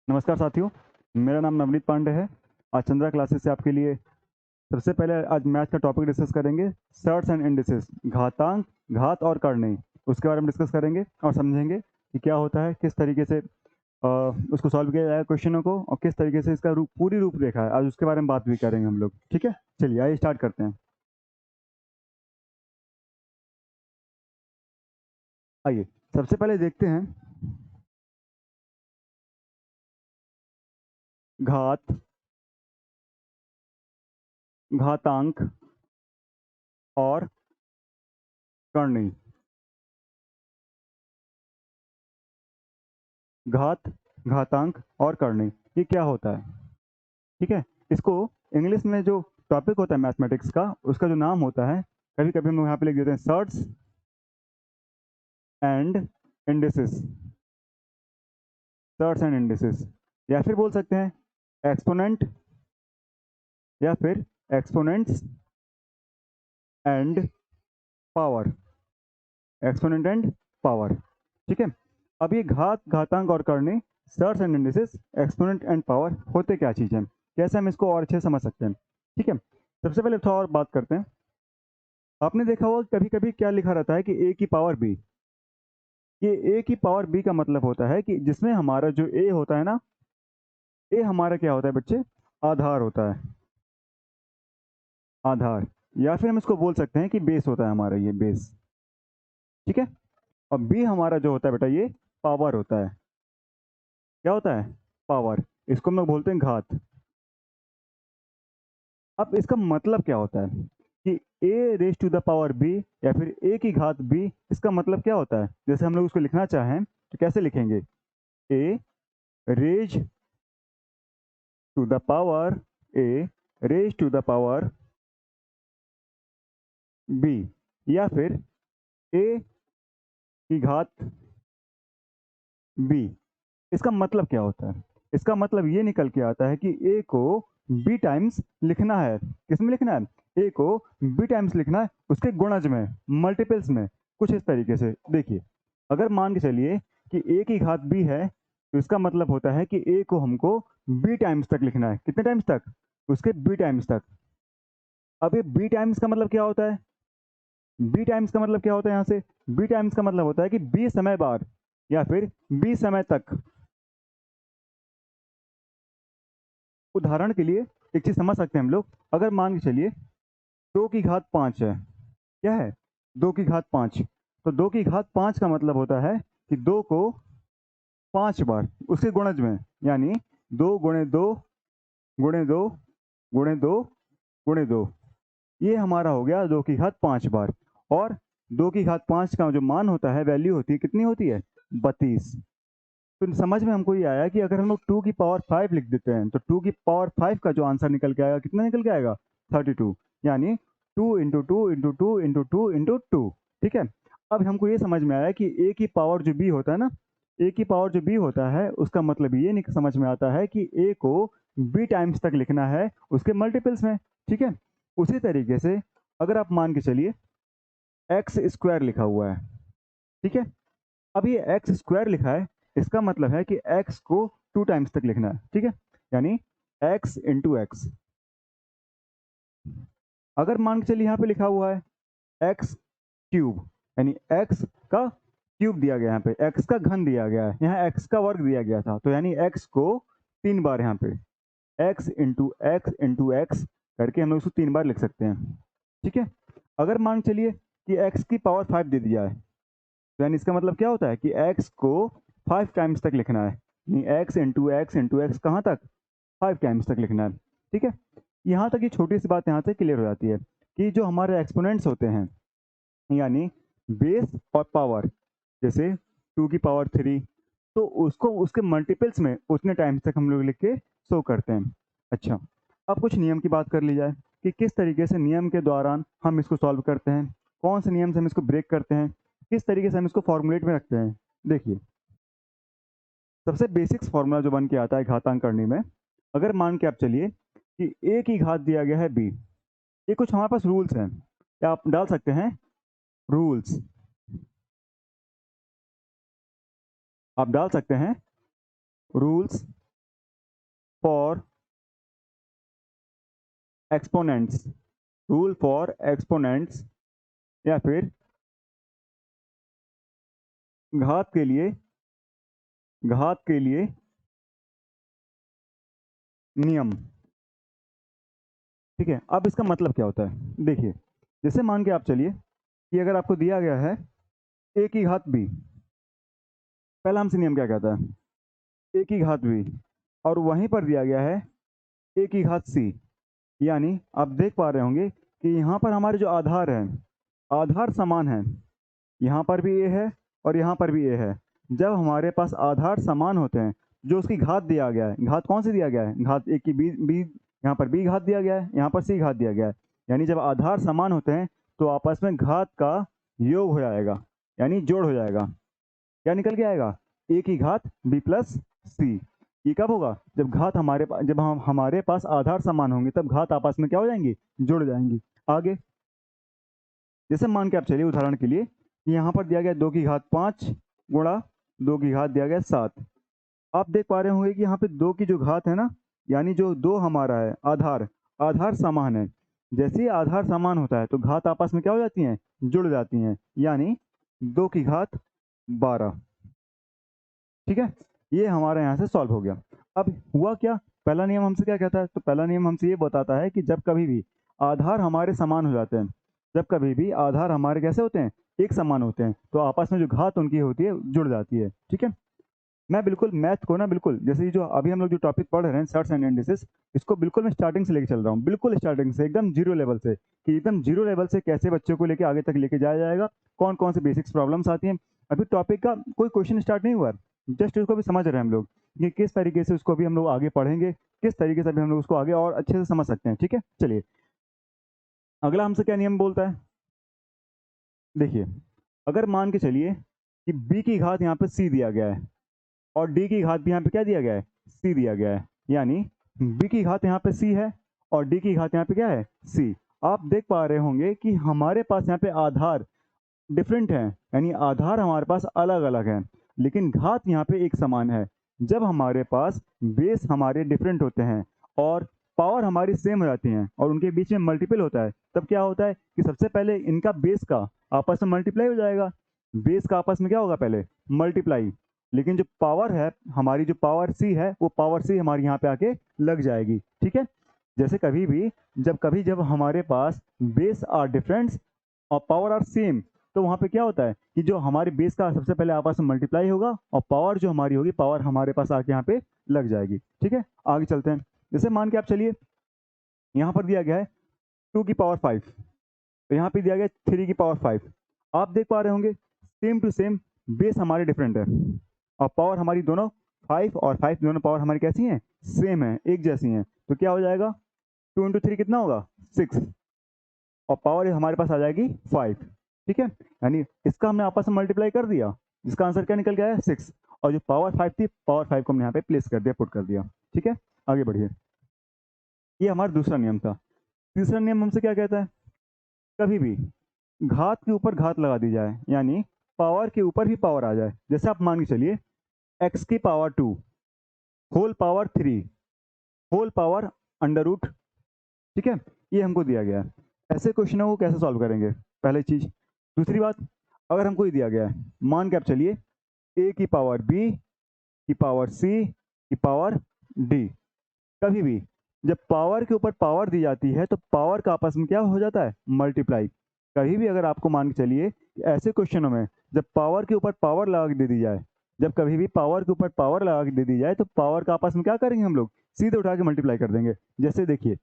नमस्कार साथियों, मेरा नाम नवनीत पांडे है। आज चंद्रा क्लासेस से आपके लिए सबसे पहले आज मैथ का टॉपिक डिस्कस करेंगे। सर्ट्स एंड इंडिसेस, घातांक, घात और करनी, उसके बारे में डिस्कस करेंगे और समझेंगे कि क्या होता है, किस तरीके से उसको सॉल्व किया जाएगा क्वेश्चनों को, और किस तरीके से इसका पूरी रूपरेखा है, आज उसके बारे में बात भी करेंगे हम लोग। ठीक है, चलिए आइए स्टार्ट करते हैं। आइए सबसे पहले देखते हैं घात, घातांक और करनी। घात, घातांक और करनी, ये क्या होता है? ठीक है, इसको इंग्लिश में जो टॉपिक होता है मैथमेटिक्स का, उसका जो नाम होता है, कभी कभी हम लोग यहाँ पे लिख देते हैं shirts and indices. Shirts and indices, या फिर बोल सकते हैं एक्सपोनेंट, या फिर exponents and power. Exponent and power. ठीक है, अब ये घात, घातांक और करनी, shirts and indices, exponent and power होते क्या चीज़ है, कैसे हम इसको और अच्छे से समझ सकते हैं। ठीक है, सबसे पहले थोड़ा और बात करते हैं। आपने देखा होगा कभी कभी क्या लिखा रहता है कि ए की पावर बी। ये ए की पावर बी का मतलब होता है कि जिसमें हमारा जो ए होता है ना, ए हमारा क्या होता है बच्चे? आधार होता है, आधार। या फिर हम इसको बोल सकते हैं कि बेस होता है हमारा, ये बेस। ठीक है, और बी हमारा जो होता है बेटा, ये पावर होता है। क्या होता है? पावर। इसको हम लोग बोलते हैं घात। अब इसका मतलब क्या होता है कि A raise to the power B, या फिर ए की घात बी, इसका मतलब क्या होता है? जैसे हम लोग उसको लिखना चाहें तो कैसे लिखेंगे? A raise to the power, A raise to the power B, या फिर ए की घात बी। इसका मतलब क्या होता है? इसका मतलब ये निकल के आता है कि ए को बी टाइम्स लिखना है। किस में लिखना है? ए को बी टाइम्स लिखना है, उसके गुणज में, मल्टीपल्स में। कुछ इस तरीके से देखिए, अगर मान के चलिए कि ए की घात बी है, तो इसका मतलब होता है कि ए को हमको बी टाइम्स तक लिखना है। कितने टाइम्स तक? उसके बी टाइम्स तक। अब ये बी टाइम्स का मतलब क्या होता है? बी टाइम्स का मतलब क्या होता है? यहाँ से बी टाइम्स का मतलब होता है कि बी समय बाद, या फिर बी समय तक। उदाहरण के लिए एक चीज समझ सकते हैं हम लोग। अगर मान के चलिए 2 की घात 5 है। क्या है? 2 की घात 5। तो 2 की घात 5 का मतलब होता है कि 2 को 5 बार उसके गुणज में, यानी 2 गुणे 2 गुणे 2 गुणे 2 गुणे 2, ये हमारा हो गया 2 की घात 5 बार। और 2 की घात 5 का जो मान होता है, वैल्यू होती है, कितनी होती है? 32। तो समझ में हमको ये आया कि अगर हम लोग 2 की पावर 5 लिख देते हैं, तो 2 की पावर 5 का जो आंसर निकल के आएगा, कितना निकल के आएगा? 32। यानी 2 इंटू 2 इंटू 2 इंटू 2। ठीक है, अब हमको ये समझ में आया कि ए की पावर जो बी होता है ना, ए की पावर जो बी होता है, उसका मतलब ये समझ में आता है कि ए को बी टाइम्स तक लिखना है, उसके मल्टीपल्स में। ठीक है, उसी तरीके से अगर आप मान के चलिए एक्स स्क्वायर लिखा हुआ है। ठीक है, अब ये एक्स स्क्वायर लिखा है, इसका मतलब है कि एक्स को 2 टाइम्स तक लिखना है। ठीक है, यानी एक्स इंटू एक्स। अगर मान के चलिए यहाँ पे लिखा हुआ है एक्स क्यूब, यानी एक्स का क्यूब दिया गया, यहाँ पे एक्स का घन दिया गया है, यहाँ एक्स का वर्ग दिया गया था, तो यानी एक्स को 3 बार यहाँ पे एक्स इंटू एक्स करके हम लोग उसको 3 बार लिख सकते हैं। ठीक है, अगर मान चलिए कि एक्स की पावर 5 दे दिया है, तो यानी इसका मतलब क्या होता है कि x को 5 टाइम्स तक लिखना है। यानी एक्स इंटू एक्स कहाँ तक? 5 टाइम्स तक लिखना है। ठीक है, यहाँ तक ये छोटी सी बात यहाँ से क्लियर हो जाती है कि जो हमारे एक्सपोनेंट्स होते हैं, यानी बेस और पावर, जैसे 2 की पावर 3, तो उसको उसके मल्टीपल्स में उतने टाइम्स तक हम लोग लिख के शो करते हैं। अच्छा, अब कुछ नियम की बात कर ली जाए कि किस तरीके से नियम के दौरान हम इसको सॉल्व करते हैं, कौन से नियम से हम इसको ब्रेक करते हैं, किस तरीके से हम इसको फॉर्मुलेट में रखते हैं। देखिए, सबसे बेसिक्स फॉर्मूला जो बन के आता है घातांक करने में, अगर मान के आप चलिए कि ए की घात दिया गया है बी, ये कुछ हमारे पास रूल्स हैं, क्या आप डाल सकते हैं? रूल्स आप डाल सकते हैं, rules for exponents, rule for exponents, या फिर घात के लिए नियम। ठीक है, अब इसका मतलब क्या होता है, देखिए जैसे मान के आप चलिए कि अगर आपको दिया गया है a की घात b, पहला हमसे नियम क्या कहता है, a की घात b, और वहीं पर दिया गया है a की घात c, यानी आप देख पा रहे होंगे कि यहाँ पर हमारे जो आधार हैं, आधार समान है, यहाँ पर भी a है और यहाँ पर भी a है। जब हमारे पास आधार समान होते हैं, जो उसकी घात दिया गया है, घात कौन सी दिया गया है, घात a की b, यहाँ पर b घात दिया गया है, यहाँ पर c घात दिया गया है, यानी जब आधार समान होते हैं तो आपस में घात का योग हो जाएगा, यानी जोड़ हो जाएगा। क्या निकल के आएगा, a की घात b प्लस c। ये कब होगा, जब घात जब हम हमारे पास आधार समान होंगे, तब घात आपस में क्या हो जाएंगी, जुड़ जाएंगी। आगे जैसे मान के आप चलिए उदाहरण के लिए, यहाँ पर दिया गया 2 की घात 5 गुणा 2 की घात दिया गया 7। आप देख पा रहे होंगे कि यहाँ पे 2 की जो घात है ना, यानी जो 2 हमारा है आधार, आधार समान है। जैसे ही आधार समान होता है तो घात आपस में क्या हो जाती हैं, जुड़ जाती हैं, यानी 2 की घात 12। ठीक है, ये हमारे यहाँ से सॉल्व हो गया। अब हुआ क्या, पहला नियम हमसे क्या कहता है, तो पहला नियम हमसे ये बताता है कि जब कभी भी आधार हमारे समान हो जाते हैं, जब कभी भी आधार हमारे कैसे होते हैं, एक समान होते हैं, तो आपस में जो घात उनकी होती है जुड़ जाती है। ठीक है, मैं बिल्कुल मैथ को ना, बिल्कुल जैसे ये जो अभी हम लोग जो टॉपिक पढ़ रहे हैं सर्ट्स एंड इंडिसेस, इसको बिल्कुल मैं स्टार्टिंग से लेके चल रहा हूँ, बिल्कुल स्टार्टिंग से एकदम जीरो लेवल से, कि एकदम जीरो लेवल से कैसे बच्चों को लेके आगे तक लेके जाया जाएगा, कौन कौन से बेसिक्स प्रॉब्लम्स आती हैं। अभी टॉपिक का कोई क्वेश्चन स्टार्ट नहीं हुआ, जस्ट उसको भी समझ रहे हैं हम लोग कि किस तरीके से उसको भी हम लोग आगे पढ़ेंगे, किस तरीके से भी हम लोग उसको आगे और अच्छे से समझ सकते हैं। ठीक है, चलिए अगला हमसे क्या नियम बोलता है, देखिए अगर मान के चलिए कि b की घात यहाँ पे c दिया गया है और d की घात भी यहाँ पे क्या दिया गया है, c दिया गया है, यानी b की घात यहाँ पे c है और d की घात यहाँ पे क्या है, c। आप देख पा रहे होंगे कि हमारे पास यहाँ पे आधार डिफरेंट है, यानी आधार हमारे पास अलग अलग है, लेकिन घात यहाँ पे एक समान है। जब हमारे पास बेस हमारे डिफरेंट होते हैं और पावर हमारी सेम हो जाती हैं और उनके बीच में मल्टीपल होता है, तब क्या होता है कि सबसे पहले इनका बेस का आपस में मल्टीप्लाई हो जाएगा, बेस का आपस में क्या होगा, पहले मल्टीप्लाई, लेकिन जो पावर है हमारी, जो पावर सी है, वो पावर सी हमारी यहाँ पे आके लग जाएगी। ठीक है, जैसे जब हमारे पास बेस आर डिफरेंट और पावर आर सेम, तो वहाँ पे क्या होता है कि जो हमारे बेस का सबसे पहले आपस में मल्टीप्लाई होगा और पावर जो हमारी होगी, पावर हमारे पास आके यहाँ पे लग जाएगी। ठीक है, आगे चलते हैं। जैसे मान के आप चलिए यहाँ पर दिया गया है 2 की पावर 5, तो यहाँ पे दिया गया 3 की पावर 5। आप देख पा रहे होंगे सेम टू सेम बेस हमारे डिफरेंट है और पावर हमारी दोनों 5 और 5 दोनों पावर हमारी कैसी हैं, सेम है, एक जैसी हैं, तो क्या हो जाएगा 2 इंटू 3 कितना होगा, 6, और पावर हमारे पास आ जाएगी 5। ठीक है, यानी इसका हमने आपस में मल्टीप्लाई कर दिया, जिसका आंसर क्या निकल गया है, 6, और जो पावर 5 थी, पावर 5 को हमने यहाँ पे प्लेस कर दिया, पुट कर दिया। ठीक है, आगे बढ़िए, ये हमारा दूसरा नियम था। तीसरा नियम हमसे क्या कहता है, कभी भी घात के ऊपर घात लगा दी जाए, यानी पावर के ऊपर ही पावर आ जाए। जैसे आप मान के चलिए x की power 2 whole power 3 whole power under root. ठीक है, ये हमको दिया गया है। ऐसे क्वेश्चनों को कैसे सॉल्व करेंगे, पहली चीज। दूसरी बात, अगर हमको ये दिया गया है, मान के आप चलिए a की पावर b की पावर c की पावर d, कभी भी जब पावर के ऊपर पावर दी जाती है तो पावर का आपस में क्या हो जाता है, मल्टीप्लाई। कभी भी अगर आपको मान के चलिए ऐसे क्वेश्चनों में जब पावर के ऊपर पावर लगा के दे दी जाए, जब कभी भी पावर के ऊपर पावर लगा के दे दी जाए, तो पावर का आपस में क्या करेंगे हम लोग, सीधे उठा के मल्टीप्लाई कर देंगे। जैसे देखिए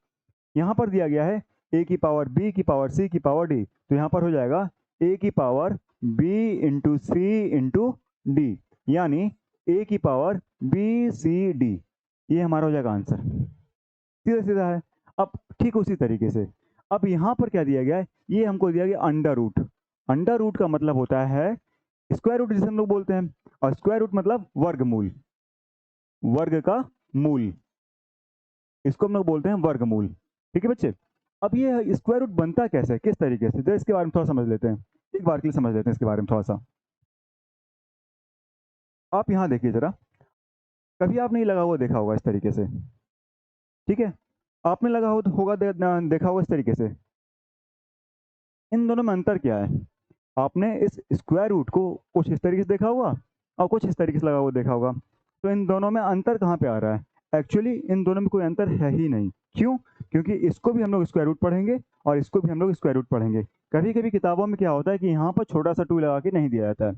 यहाँ पर दिया गया है a की पावर b की पावर c की पावर d, तो यहाँ पर हो जाएगा a की पावर b इंटू सी इंटू डी, यानी a की पावर b c d, ये हमारा हो जाएगा आंसर, सीधा सीधा है। अब ठीक उसी तरीके से अब यहाँ पर क्या दिया गया है, ये हमको दिया गया अंडर रूट। अंडर रूट का मतलब होता है स्क्वायर रूट जिसे हम लोग बोलते हैं, और स्क्वायर रूट मतलब वर्गमूल, वर्ग का मूल, इसको हम लोग बोलते हैं वर्गमूल। ठीक है बच्चे, अब ये स्क्वायर रूट बनता कैसे है, किस तरीके से, तो इसके बारे में थोड़ा समझ लेते हैं, एक बार के लिए समझ लेते हैं इसके बारे में थोड़ा सा। आप यहाँ देखिए जरा, कभी आपने ये लगा हुआ देखा होगा इस तरीके से, ठीक है, आपने देखा होगा इस तरीके से। इन दोनों में अंतर क्या है? आपने इस स्क्वायर रूट को कुछ इस तरीके से देखा होगा और कुछ इस तरीके से लगा हुआ देखा होगा। तो इन दोनों में अंतर कहाँ पे आ रहा है? एक्चुअली इन दोनों में कोई अंतर है ही नहीं। क्यों? क्योंकि इसको भी हम लोग स्क्वायर रूट पढ़ेंगे और इसको भी हम लोग स्क्वायर रूट पढ़ेंगे। कभी कभी किताबों में क्या होता है कि यहाँ पर छोटा सा टू लगा के नहीं दिया जाता है,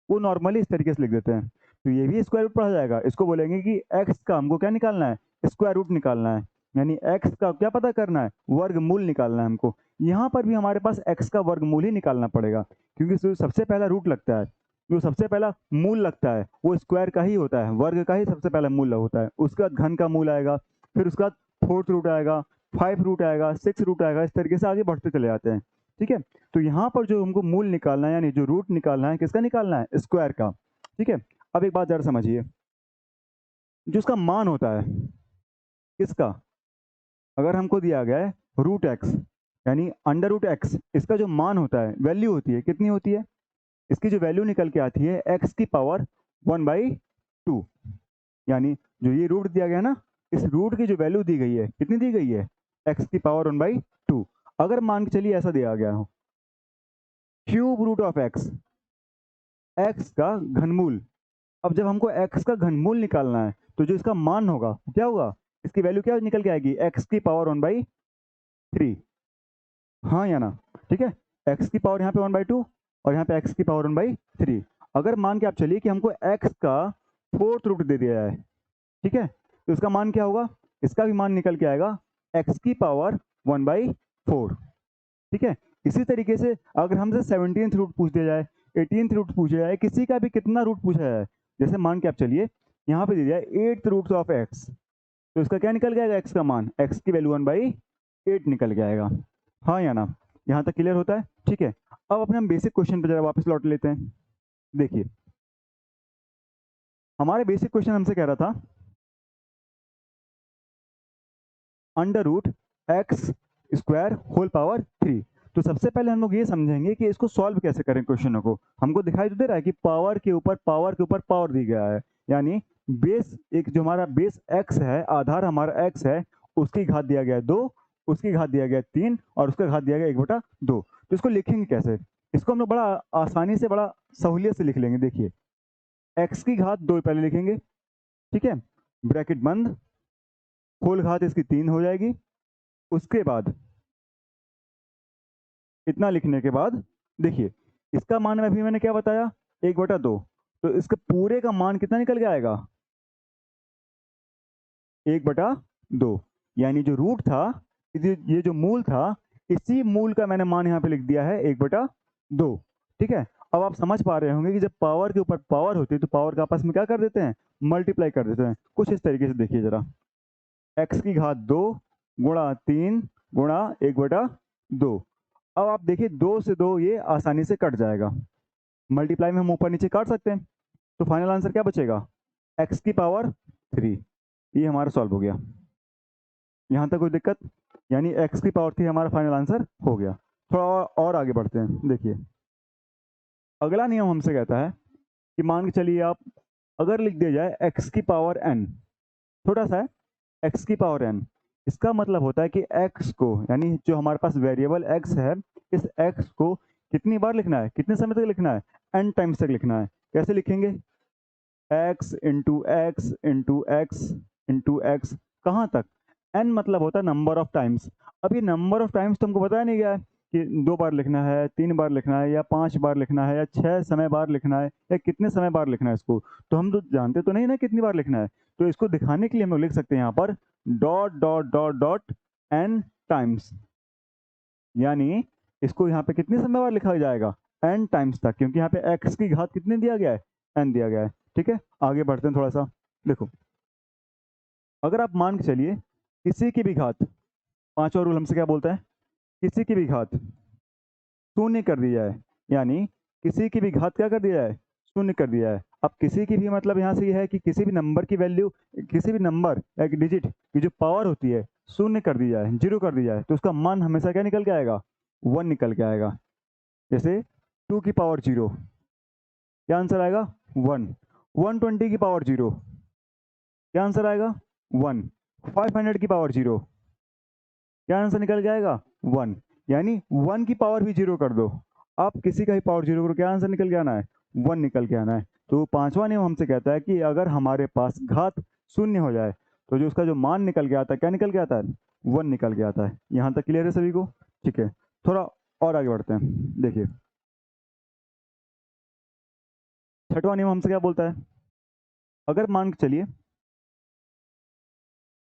वो नॉर्मली इस तरीके से लिख देते हैं। तो ये भी स्क्वायर रूट पढ़ा जाएगा। इसको बोलेंगे कि एक्स का हमको क्या निकालना है? स्क्वायर रूट निकालना है। यानी एक्स का क्या पता करना है? वर्गमूल निकालना है हमको। यहाँ पर भी हमारे पास एक्स का वर्गमूल ही निकालना पड़ेगा, क्योंकि जो सबसे पहला रूट लगता है, जो सबसे पहला मूल लगता है, वो स्क्वायर का ही होता है, वर्ग का ही सबसे पहला मूल होता है। उसके बाद घन का मूल आएगा, फिर उसके बाद फोर्थ रूट आएगा, 5 रूट आएगा, 6 रूट आएगा, इस तरीके से आगे बढ़ते चले जाते हैं। ठीक है, तो यहाँ पर जो हमको मूल निकालना है, यानी जो रूट निकालना है, किसका निकालना है? स्क्वायर का। ठीक है, अब एक बात जरा समझिए, जो उसका मान होता है किसका, अगर हमको दिया गया है रूट एक्स यानी अंडर रूट एक्स, इसका जो मान होता है, वैल्यू होती है, कितनी होती है? इसकी जो वैल्यू निकल के आती है एक्स की पावर 1/2। यानी जो ये रूट दिया गया ना, इस रूट की जो वैल्यू दी गई है, कितनी दी गई है? एक्स की पावर 1/2। अगर मान के चलिए ऐसा दिया गया हो, cube root of X, X का घनमूल। अब जब हमको एक्स का घनमूल निकालना है, तो जो इसका मान होगा क्या होगा? इसकी वैल्यू क्या निकल के आएगी? एक्स की पावर 1/3। हाँ या ना? ठीक है, एक्स की पावर यहाँ पे 1/2 और यहाँ पे एक्स की पावर 1/3। अगर मान के आप चलिए कि हमको एक्स का फोर्थ रूट दे दिया है, ठीक है, तो इसका मान क्या होगा? इसका भी मान निकल के आएगा एक्स की पावर 1/4। ठीक है, इसी तरीके से अगर हमसे 17th रूट पूछ दिया जाए, 18th रूट पूछा जाए, किसी का भी कितना रूट पूछा जाए, जैसे मान के आप चलिए यहाँ पे दे दिया है 8th रूट ऑफ एक्स, तो इसका क्या निकल के आएगा? एक्स का मान, एक्स की वैल्यू 1/8 निकल के आएगा। हाँ या ना? यहाँ तक क्लियर होता है? ठीक है, अब अपने हम बेसिक क्वेश्चन पर जरा वापस लौट लेते हैं। देखिए, हमारे बेसिक क्वेश्चन हमसे कह रहा था under root X square whole power 3। तो सबसे पहले हम लोग ये समझेंगे कि इसको सॉल्व कैसे करें क्वेश्चनों को। हमको दिखाई तो दे रहा है कि पावर के ऊपर पावर के ऊपर पावर दी गया है, यानी बेस, एक जो हमारा बेस एक्स है, आधार हमारा एक्स है, उसकी घात दिया गया है 2, उसकी घात दिया गया 3 और उसका घात दिया गया 1/2। तो इसको लिखेंगे कैसे? इसको हम लोग बड़ा आसानी से, बड़ा सहूलियत से लिख लेंगे। देखिए, एक्स की घात 2 पहले लिखेंगे, ठीक है, ब्रैकेट बंद, होल घात इसकी 3 हो जाएगी। उसके बाद इतना लिखने के बाद देखिए, इसका मान अभी मैंने क्या बताया? 1/2। तो इसके पूरे का मान कितना निकल के आएगा? 1/2। यानी जो रूट था, ये जो मूल था, इसी मूल का मैंने मान यहाँ पे लिख दिया है 1/2। ठीक है, अब आप समझ पा रहे होंगे कि जब पावर के ऊपर पावर होती है तो पावर का आपस में क्या कर देते हैं? मल्टीप्लाई कर देते हैं। कुछ इस तरीके से देखिए जरा, एक्स की घात 2 गुणा 3 गुणा 1/2। अब आप देखिए 2 से 2 ये आसानी से कट जाएगा, मल्टीप्लाई में हम ऊपर नीचे काट सकते हैं, तो फाइनल आंसर क्या बचेगा? एक्स की पावर 3। ये हमारा सॉल्व हो गया। यहाँ तक कोई दिक्कत? यानी एक्स की पावर 3 हमारा फाइनल आंसर हो गया। थोड़ा और आगे बढ़ते हैं। देखिए, अगला नियम हमसे कहता है कि मान के चलिए आप अगर लिख दिया जाए एक्स की पावर एन, छोटा सा है, एक्स की पावर एन, इसका मतलब होता है कि एक्स को, यानी जो हमारे पास वेरिएबल एक्स है, इस एक्स को कितनी बार लिखना है, कितने समय तक लिखना है? एन टाइम्स तक लिखना है। कैसे लिखेंगे? X into x into x into x, कहाँ तक? एन मतलब होता है नंबर ऑफ टाइम्स। अब ये नंबर ऑफ टाइम्स तो हमको बताया नहीं गया है कि 2 बार लिखना है, 3 बार लिखना है, या 5 बार लिखना है, या 6 समय बार लिखना है, या कितने समय बार लिखना है इसको, तो हम तो जानते तो नहीं ना कितनी बार लिखना है। तो इसको दिखाने के लिए हम लोग लिख सकते हैं यहाँ पर dot dot dot dot N times, यानी इसको यहाँ पे कितने समय बार लिखा जाएगा? एन टाइम्स तक, क्योंकि यहाँ पे एक्स की घात कितने दिया गया है? एन दिया गया है। ठीक है, आगे बढ़ते हैं थोड़ा सा। देखो, अगर आप मान के चलिए किसी की भी घात, पांचवा रूल हमसे क्या बोलता है? किसी की भी घात शून्य कर दी जाए, यानी किसी की भी घात क्या कर दिया जाए? शून्य कर दिया है। अब किसी की भी मतलब यहाँ से ये है कि किसी भी नंबर की वैल्यू, किसी भी नंबर एक डिजिट की जो पावर होती है, शून्य कर दी जाए, 0 कर दी जाए, तो उसका मान हमेशा क्या निकल के आएगा? 1 निकल के आएगा। जैसे 2 की पावर 0, क्या आंसर आएगा? 1। 120 की पावर 0, क्या आंसर आएगा? 1। 500 की पावर 0, क्या आंसर निकल जाएगा 1, यानी 1 की पावर भी 0 कर दो, आप किसी का ही पावर 0 करो, क्या आंसर निकल के आना है 1 निकल के आना है। तो पांचवा नियम हमसे कहता है कि अगर हमारे पास घात शून्य हो जाए तो जो उसका जो मान निकल के आता है, क्या निकल के आता है 1 निकल के आता है। यहाँ तक क्लियर है सभी को? ठीक है, थोड़ा और आगे बढ़ते हैं। देखिए छठवां नियम हमसे क्या बोलता है, अगर मान के चलिए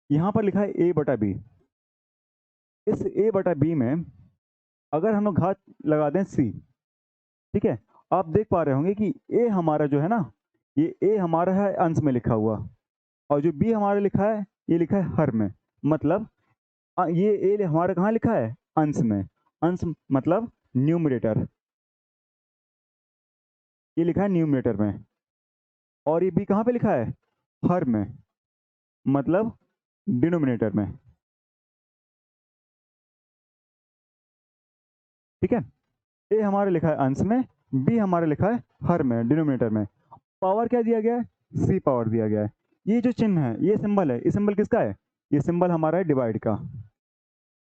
यहाँ पर लिखा है a बटा बी, इस a बटा बी में अगर हम लोग घात लगा दें c, ठीक है, आप देख पा रहे होंगे कि a हमारा जो है ना, ये a हमारा है अंश में लिखा हुआ, और जो b हमारा लिखा है ये लिखा है हर में, मतलब ये a हमारा कहाँ लिखा है अंश में, अंश मतलब न्यूमरेटर, ये लिखा है न्यूमरेटर में, और ये b कहाँ पे लिखा है हर में, मतलब डिनोमिनेटर में। ठीक है, ए हमारा लिखा है अंश में, बी हमारा लिखा है हर में डिनोमिनेटर में, पावर क्या दिया गया है सी पावर दिया गया है। ये जो चिन्ह है, ये सिंबल है, ये सिंबल किसका है, ये सिंबल हमारा है डिवाइड का,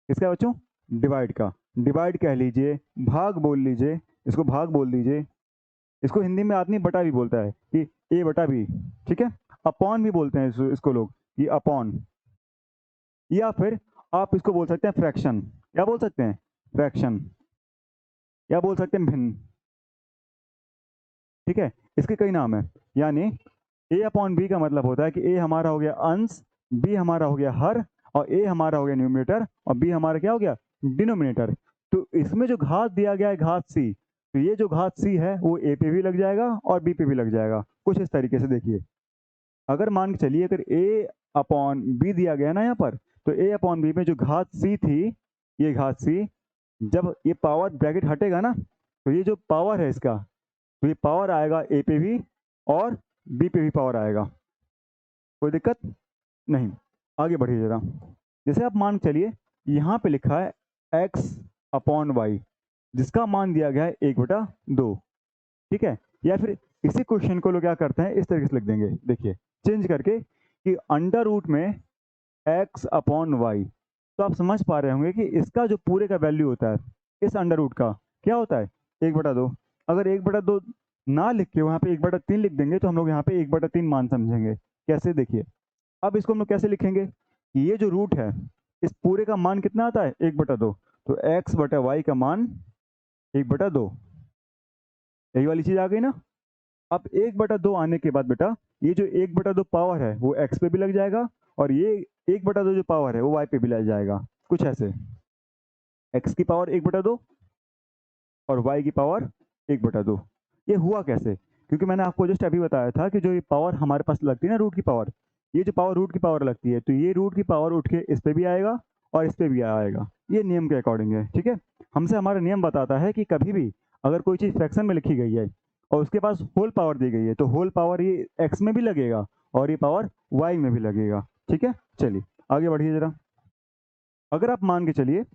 किसका है बच्चों डिवाइड का, डिवाइड कह लीजिए, भाग बोल लीजिए, इसको भाग बोल दीजिए, इसको हिंदी में आदमी बटा भी बोलता है कि ए बटा बी, ठीक है, अपॉन भी बोलते हैं इसको लोग, ये अपॉन, या फिर आप इसको बोल सकते हैं फ्रैक्शन, क्या बोल सकते हैं फ्रैक्शन, या बोल सकते हैं भिन्न, ठीक है, इसके कई नाम है। यानी ए अपॉन बी का मतलब होता है कि ए हमारा हो गया अंश, बी हमारा हो गया हर, और ए हमारा हो गया न्यूमरेटर, और बी हमारा क्या हो गया डिनोमिनेटर। तो इसमें जो घात दिया गया है घात सी, तो ये जो घात सी है वो ए पे भी लग जाएगा और बी पे भी लग जाएगा, कुछ इस तरीके से देखिए। अगर मान के चलिए अगर ए अपॉन बी दिया गया ना यहाँ पर, तो ए अपॉन बी में जो घात सी थी, ये घात सी, जब ये पावर ब्रैकेट हटेगा ना, तो ये जो पावर है इसका, तो ये पावर आएगा ए पे भी और बी पे भी पावर आएगा, कोई दिक्कत नहीं। आगे बढ़िए जरा, जैसे आप मान चलिए यहाँ पे लिखा है x अपॉन वाई, जिसका मान दिया गया है 1/2, ठीक है, या फिर इसी क्वेश्चन को लोग क्या करते हैं इस तरीके से लिख देंगे, देखिए चेंज करके कि अंडर रूट में x अपॉन वाई, तो आप समझ पा रहे होंगे कि इसका जो पूरे का वैल्यू होता है इस अंडर रूट का क्या होता है 1/2। अगर 1/2 ना लिख के वहाँ पे 1/3 लिख देंगे तो हम लोग यहाँ पे 1/3 मान समझेंगे। कैसे, देखिए अब इसको हम लोग कैसे लिखेंगे कि ये जो रूट है इस पूरे का मान कितना आता है 1/2, तो x बटा वाई का मान 1/2, यही वाली चीज आ गई ना। अब 1/2 आने के बाद बेटा ये जो 1/2 पावर है वो x पे भी लग जाएगा, और ये 1/2 जो पावर है वो y पे भी लग जाएगा, कुछ ऐसे, x की पावर 1/2 और y की पावर 1/2। ये हुआ कैसे, क्योंकि मैंने आपको जस्ट अभी बताया था कि जो ये पावर हमारे पास लगती है ना रूट की पावर, ये जो पावर रूट की पावर लगती है, तो ये रूट की पावर उठ के इस पे भी आएगा और इस पे भी आएगा, ये नियम के अकॉर्डिंग है। ठीक है, हमसे हमारा नियम बताता है कि कभी भी अगर कोई चीज़ फ्रैक्शन में लिखी गई है और उसके पास होल पावर दी गई है, तो होल पावर ये एक्स में भी लगेगा और ये पावर वाई में भी लगेगा। ठीक है, चलिए आगे बढ़िए जरा। अगर आप मान के चलिए,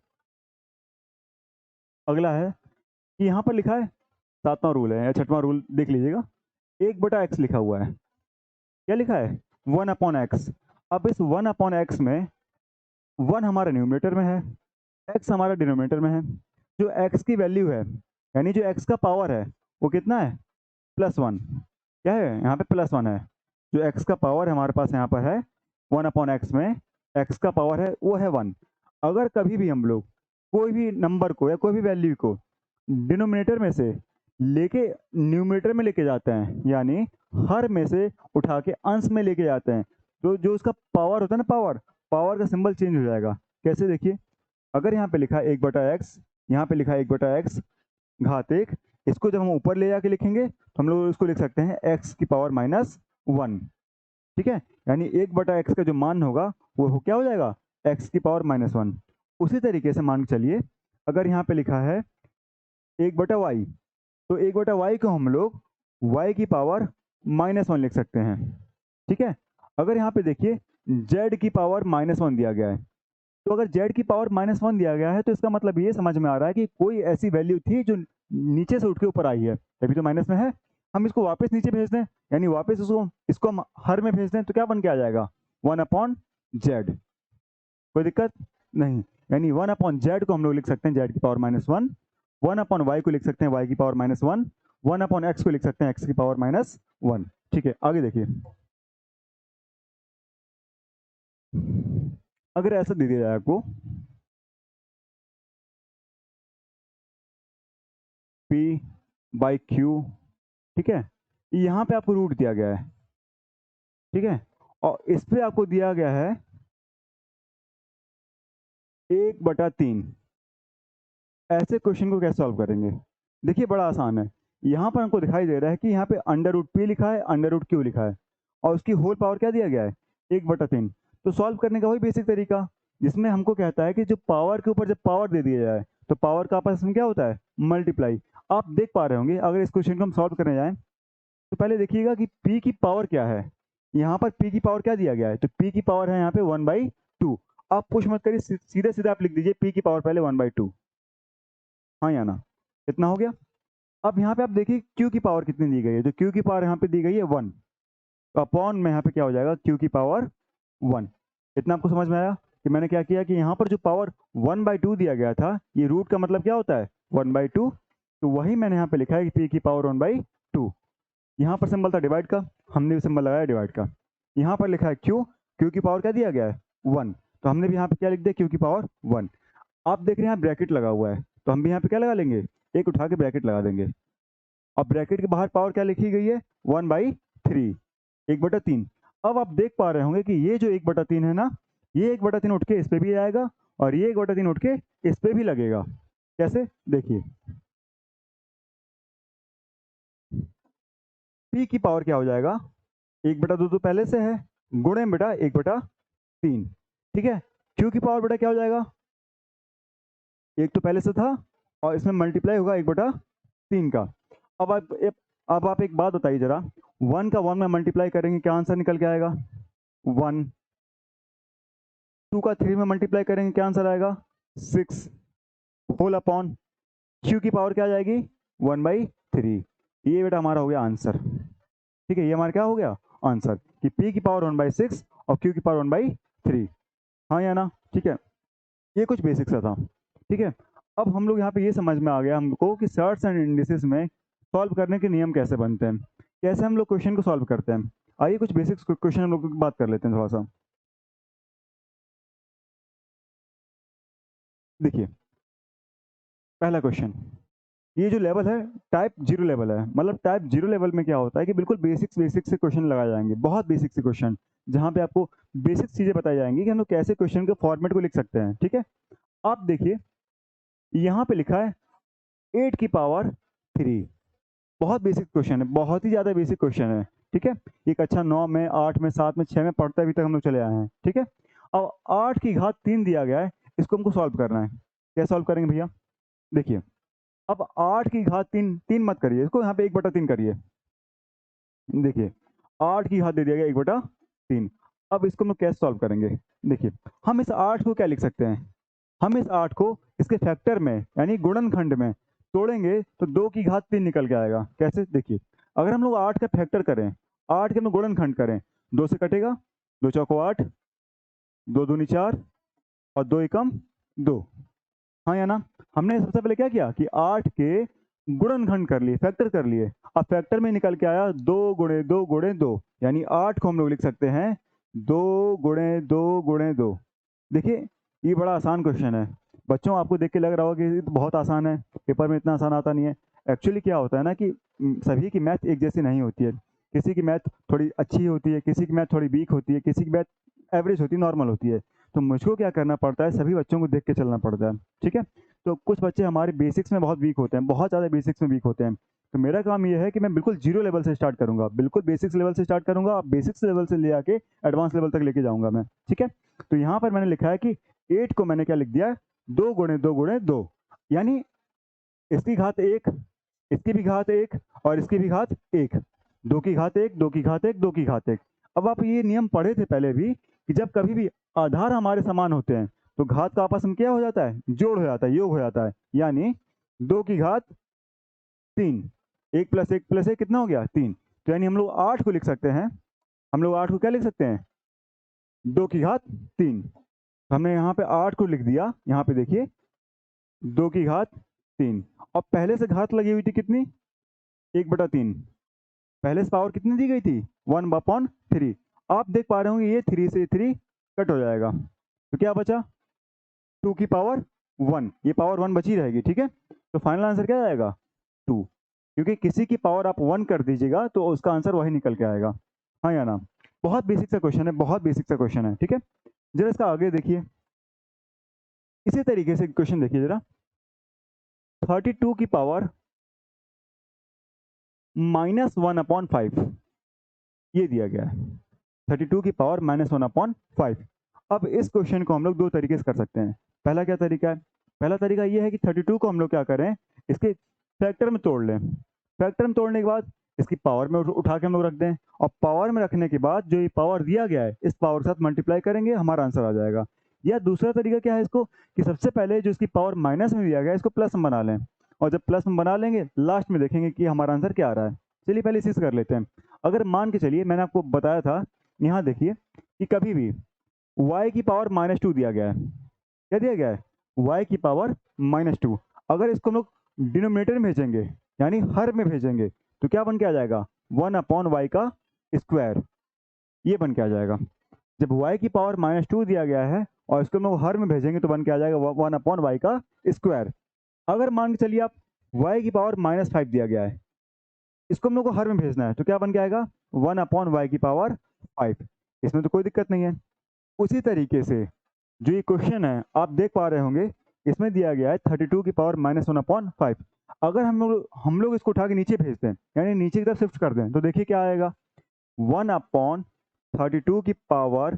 अगला है कि यहाँ पर लिखा है, सातवां रूल है या छठवां रूल देख लीजिएगा, 1/x लिखा हुआ है, क्या लिखा है 1/x। अब इस 1/x में 1 हमारा न्यूमरेटर में है, x हमारा डिनोमिनेटर में है, जो x की वैल्यू है यानी जो x का पावर है वो कितना है +1, क्या है यहाँ पे +1 है, जो x का पावर है हमारे पास यहाँ पर है 1/x में x का पावर है वो है 1। अगर कभी भी हम लोग कोई भी नंबर को या कोई भी वैल्यू को डिनोमिनेटर में से लेके न्यूमरेटर में लेके जाते हैं, यानी हर में से उठा के अंश में लेके जाते हैं, तो जो उसका पावर होता है ना, पावर पावर का सिंबल चेंज हो जाएगा। कैसे, देखिए अगर यहाँ पे लिखा है 1/x, यहाँ पे लिखा है 1/x घात 1, इसको जब हम ऊपर ले जाके लिखेंगे तो हम लोग इसको लिख सकते हैं x की पावर -1। ठीक है, यानी 1/x का जो मान होगा वो क्या हो जाएगा x की पावर -1। उसी तरीके से मान के चलिए अगर यहाँ पे लिखा है 1/y, तो 1/y को हम लोग y की पावर -1 लिख सकते हैं। ठीक है, अगर यहाँ पे देखिए z की पावर -1 दिया गया है, तो अगर z की पावर -1 दिया गया है तो इसका मतलब ये समझ में आ रहा है कि कोई ऐसी वैल्यू थी जो नीचे से उठ के ऊपर आई है, तभी तो माइनस में है। हम इसको वापस नीचे भेज दें, यानी वापस इसको इसको हम हर में भेज दें, तो क्या बन के आ जाएगा 1/, जेड, कोई दिक्कत नहीं। यानी 1/z को हम लोग लिख सकते हैं z की पावर -1, 1/y को लिख सकते हैं y की पावर -1, 1/x को लिख सकते हैं x की पावर -1। ठीक है, आगे देखिए। अगर ऐसा दे दिया जाए आपको p/q, ठीक है, यहाँ पे आपको रूट दिया गया है, ठीक है, और इस पे आपको दिया गया है 1/3। ऐसे क्वेश्चन को कैसे सॉल्व करेंगे? देखिए बड़ा आसान है। यहाँ पर हमको दिखाई दे रहा है कि यहाँ पे √p लिखा है, √q लिखा है, और उसकी होल पावर क्या दिया गया है? 1/3। तो सॉल्व करने का वही बेसिक तरीका, जिसमें हमको कहता है कि जो पावर के ऊपर जब पावर दे दिया जाए तो पावर का आपस में क्या होता है? मल्टीप्लाई। आप देख पा रहे होंगे, अगर इस क्वेश्चन को हम सॉल्व करने जाएं तो पहले देखिएगा कि p की पावर क्या है। यहाँ पर p की पावर क्या दिया गया है? तो p की पावर है यहाँ पे 1/2। आप कुछ मत करिए, सीधे सीधे आप लिख दीजिए p की पावर पहले 1/2। हाँ या ना? इतना हो गया। अब यहाँ पे आप देखिए q की पावर कितनी दी गई है, तो q की पावर यहाँ पे दी गई है 1, तो अपॉन में यहाँ पे क्या हो जाएगा? q की पावर 1। इतना आपको समझ में आया कि मैंने क्या किया कि यहाँ पर जो पावर 1/2 दिया गया था, ये रूट का मतलब क्या होता है? 1/2। तो वही मैंने यहाँ पे लिखा है कि p की पावर 1/2। यहाँ पर सिंबल था डिवाइड का, हमने भी सिंबल लगाया डिवाइड का। यहाँ पर लिखा है q की पावर क्या दिया गया है? 1, तो हमने भी यहाँ पे क्या लिख दिया? q की पावर 1। आप देख रहे हैं यहाँ ब्रैकेट लगा हुआ है, तो हम भी यहाँ पे क्या लगा लेंगे? एक उठा के ब्रैकेट लगा देंगे। अब ब्रैकेट के बाहर पावर क्या लिखी गई है? 1/3, 1/3। अब आप देख पा रहे होंगे कि ये जो 1/3 है ना, ये 1/3 उठ के इस पे भी आएगा, और ये 1/3 उठ के इस पे भी लगेगा। कैसे? देखिए, p की पावर क्या हो जाएगा? 1/2 तो पहले से है, गुणे बेटा 1/3। ठीक है, q की पावर बेटा क्या हो जाएगा? एक तो पहले से था, और इसमें मल्टीप्लाई होगा 1/3 का। अब आप एक बात बताइए जरा, 1 का 1 में मल्टीप्लाई करेंगे क्या आंसर निकल के आएगा? 1। 2 का 3 में मल्टीप्लाई करेंगे क्या आंसर आएगा? 6। होल अपॉन q की पावर क्या आ जाएगी? 1/3। ये बेटा हमारा हो गया आंसर। ठीक है, ये हमारा क्या हो गया? आंसर, कि p की पावर 1/6 और q की पावर 1/3। हाँ या ना? ठीक है, ये कुछ बेसिक सा था। ठीक है, अब हम लोग यहाँ पे ये समझ में आ गया हमको कि सर्ट्स एंड इंडिसेस में सॉल्व करने के नियम कैसे बनते हैं, कैसे हम लोग क्वेश्चन को सॉल्व करते हैं। आइए कुछ बेसिक क्वेश्चन हम लोग बात कर लेते हैं थोड़ा सा। देखिए, पहला क्वेश्चन, ये जो लेवल है टाइप 0 लेवल है। मतलब टाइप 0 लेवल में क्या होता है कि बिल्कुल बेसिक से क्वेश्चन लगाए जाएंगे, बहुत बेसिक से क्वेश्चन, जहाँ पे आपको बेसिक चीज़ें बताई जाएंगी कि हम लोग कैसे क्वेश्चन के फॉर्मेट को लिख सकते हैं। ठीक है, आप देखिए यहाँ पे लिखा है 8⁻3। बहुत बेसिक क्वेश्चन है, बहुत ही ज़्यादा बेसिक क्वेश्चन है। ठीक है, एक अच्छा 9 में, 8 में, 7 में, 6 में पढ़ते अभी तक हम लोग चले आए हैं। ठीक है, अब 8⁻3 दिया गया है, इसको हमको सॉल्व करना है। कैसे सॉल्व करेंगे भैया? देखिए, अब 8⁻3, 3 मत करिए इसको, यहाँ पे 1/3 करिए। देखिए, 8 की घात दे दिया गया 1/3। अब इसको हम लोग कैसे सॉल्व करेंगे? देखिए, हम इस 8 को क्या लिख सकते हैं? हम इस 8 को इसके फैक्टर में यानी गुणनखंड में तोड़ेंगे तो 2⁻3 निकल के आएगा। कैसे? देखिए, अगर हम लोग 8 का फैक्टर करें, 8 के हम लोग गुणनखंड करें, 2 से कटेगा, 2 चौको 8, 2 दूनी 4, और 2 एकम 2। हाँ या ना? हमने सबसे पहले क्या किया कि 8 के गुणनखंड कर लिए, फैक्टर कर लिए। अब फैक्टर में निकल के आया 2 गुणे 2 गुणे 2, यानी 8 को हम लोग लिख सकते हैं 2 गुणे 2 गुणे 2। देखिए, ये बड़ा आसान क्वेश्चन है। बच्चों, आपको देख के लग रहा होगा कि ये तो बहुत आसान है, पेपर में इतना आसान आता नहीं है। एक्चुअली क्या होता है ना कि सभी की मैथ एक जैसी नहीं होती है। किसी की मैथ थोड़ी अच्छी होती है, किसी की मैथ थोड़ी वीक होती है, किसी की मैथ एवरेज होती है, नॉर्मल होती है। तो मुझको क्या करना पड़ता है, सभी बच्चों को देख के चलना पड़ता है। ठीक है, तो कुछ बच्चे हमारे बेसिक्स में बहुत वीक होते हैं, बहुत ज़्यादा बेसिक्स में वीक होते हैं। तो मेरा काम ये है कि मैं बिल्कुल जीरो लेवल से स्टार्ट करूंगा, बिल्कुल बेसिक्स लेवल से स्टार्ट करूंगा, बेसिक्स लेवल से ले आके एडवांस लेवल तक लेके जाऊंगा मैं। ठीक है, तो यहाँ पर मैंने लिखा है कि 8 को मैंने क्या लिख दिया? 2 गुणे 2 गुणे 2, यानी इसकी घात 1, इसकी भी घात 1, और इसकी भी घात 1। 2 की घात 1, 2 की घात 1, 2 की घात 1। अब आप ये नियम पढ़े थे पहले भी कि जब कभी भी आधार हमारे समान होते हैं तो घात का आपस में क्या हो जाता है? जोड़ हो जाता है, योग हो जाता है। यानी 2⁻3, 1 + 1 + 1 कितना हो गया? 3। तो यानी हम लोग 8 को लिख सकते हैं, हम लोग 8 को क्या लिख सकते हैं? 2 की घात 3। हमने यहाँ पे 8 को लिख दिया, यहाँ पे देखिए 2 की घात 3। और पहले से घात लगी हुई थी कितनी, 1/3। पहले से पावर कितनी दी गई थी, 1/3। आप देख पा रहे होंगे ये 3 से 3 कट हो जाएगा, तो क्या बचा 2 की पावर 1, ये पावर 1 बची रहेगी, ठीक है। तो फाइनल आंसर क्या आएगा 2, क्योंकि किसी की पावर आप 1 कर दीजिएगा तो उसका आंसर वही निकल के आएगा, हाँ या ना। बहुत बेसिक सा क्वेश्चन है, बहुत बेसिक सा क्वेश्चन है, ठीक है। जरा इसका आगे देखिए, इसी तरीके से क्वेश्चन देखिए जरा, 32 की पावर -1/5 ये दिया गया है, 32 की पावर -1/5। अब इस क्वेश्चन को हम लोग दो तरीके से कर सकते हैं। पहला क्या तरीका है, पहला तरीका ये है कि 32 को हम लोग क्या करें, इसके फैक्टर में तोड़ लें। फैक्टर में तोड़ने के बाद इसकी पावर में उठा के हम लोग रख दें, और पावर में रखने के बाद जो ये पावर दिया गया है इस पावर के साथ मल्टीप्लाई करेंगे, हमारा आंसर आ जाएगा। या दूसरा तरीका क्या है इसको, कि सबसे पहले जो इसकी पावर माइनस में दिया गया है इसको प्लस में बना लें, और जब प्लस में बना लेंगे लास्ट में देखेंगे कि हमारा आंसर क्या आ रहा है। चलिए पहले इसी से कर लेते हैं। अगर मान के चलिए, मैंने आपको बताया था, यहाँ देखिए कि कभी भी y की पावर -2 दिया गया है, क्या दिया गया है, y की पावर -2। अगर इसको हम लोग डिनोमिनेटर में भेजेंगे, यानी हर में भेजेंगे, तो क्या बन के आ जाएगा 1/y का स्क्वायर, ये बन के आ जाएगा। जब y की पावर -2 दिया गया है और इसको हम लोग हर में भेजेंगे तो बन के आ जाएगा 1/y का स्क्वायर। अगर मान के चलिए आप y की पावर -5 दिया गया है, इसको हम लोग को हर में भेजना है, तो क्या बन के आएगा 1/y की पावर 5। इसमें तो कोई दिक्कत नहीं है। उसी तरीके से जो ये क्वेश्चन है आप देख पा रहे होंगे, इसमें दिया गया है 32 की पावर -1/5। अगर हम लोग इसको उठा के नीचे भेज दें, यानी नीचे की तरफ शिफ्ट कर दें, तो देखिए क्या आएगा 1/32 की पावर,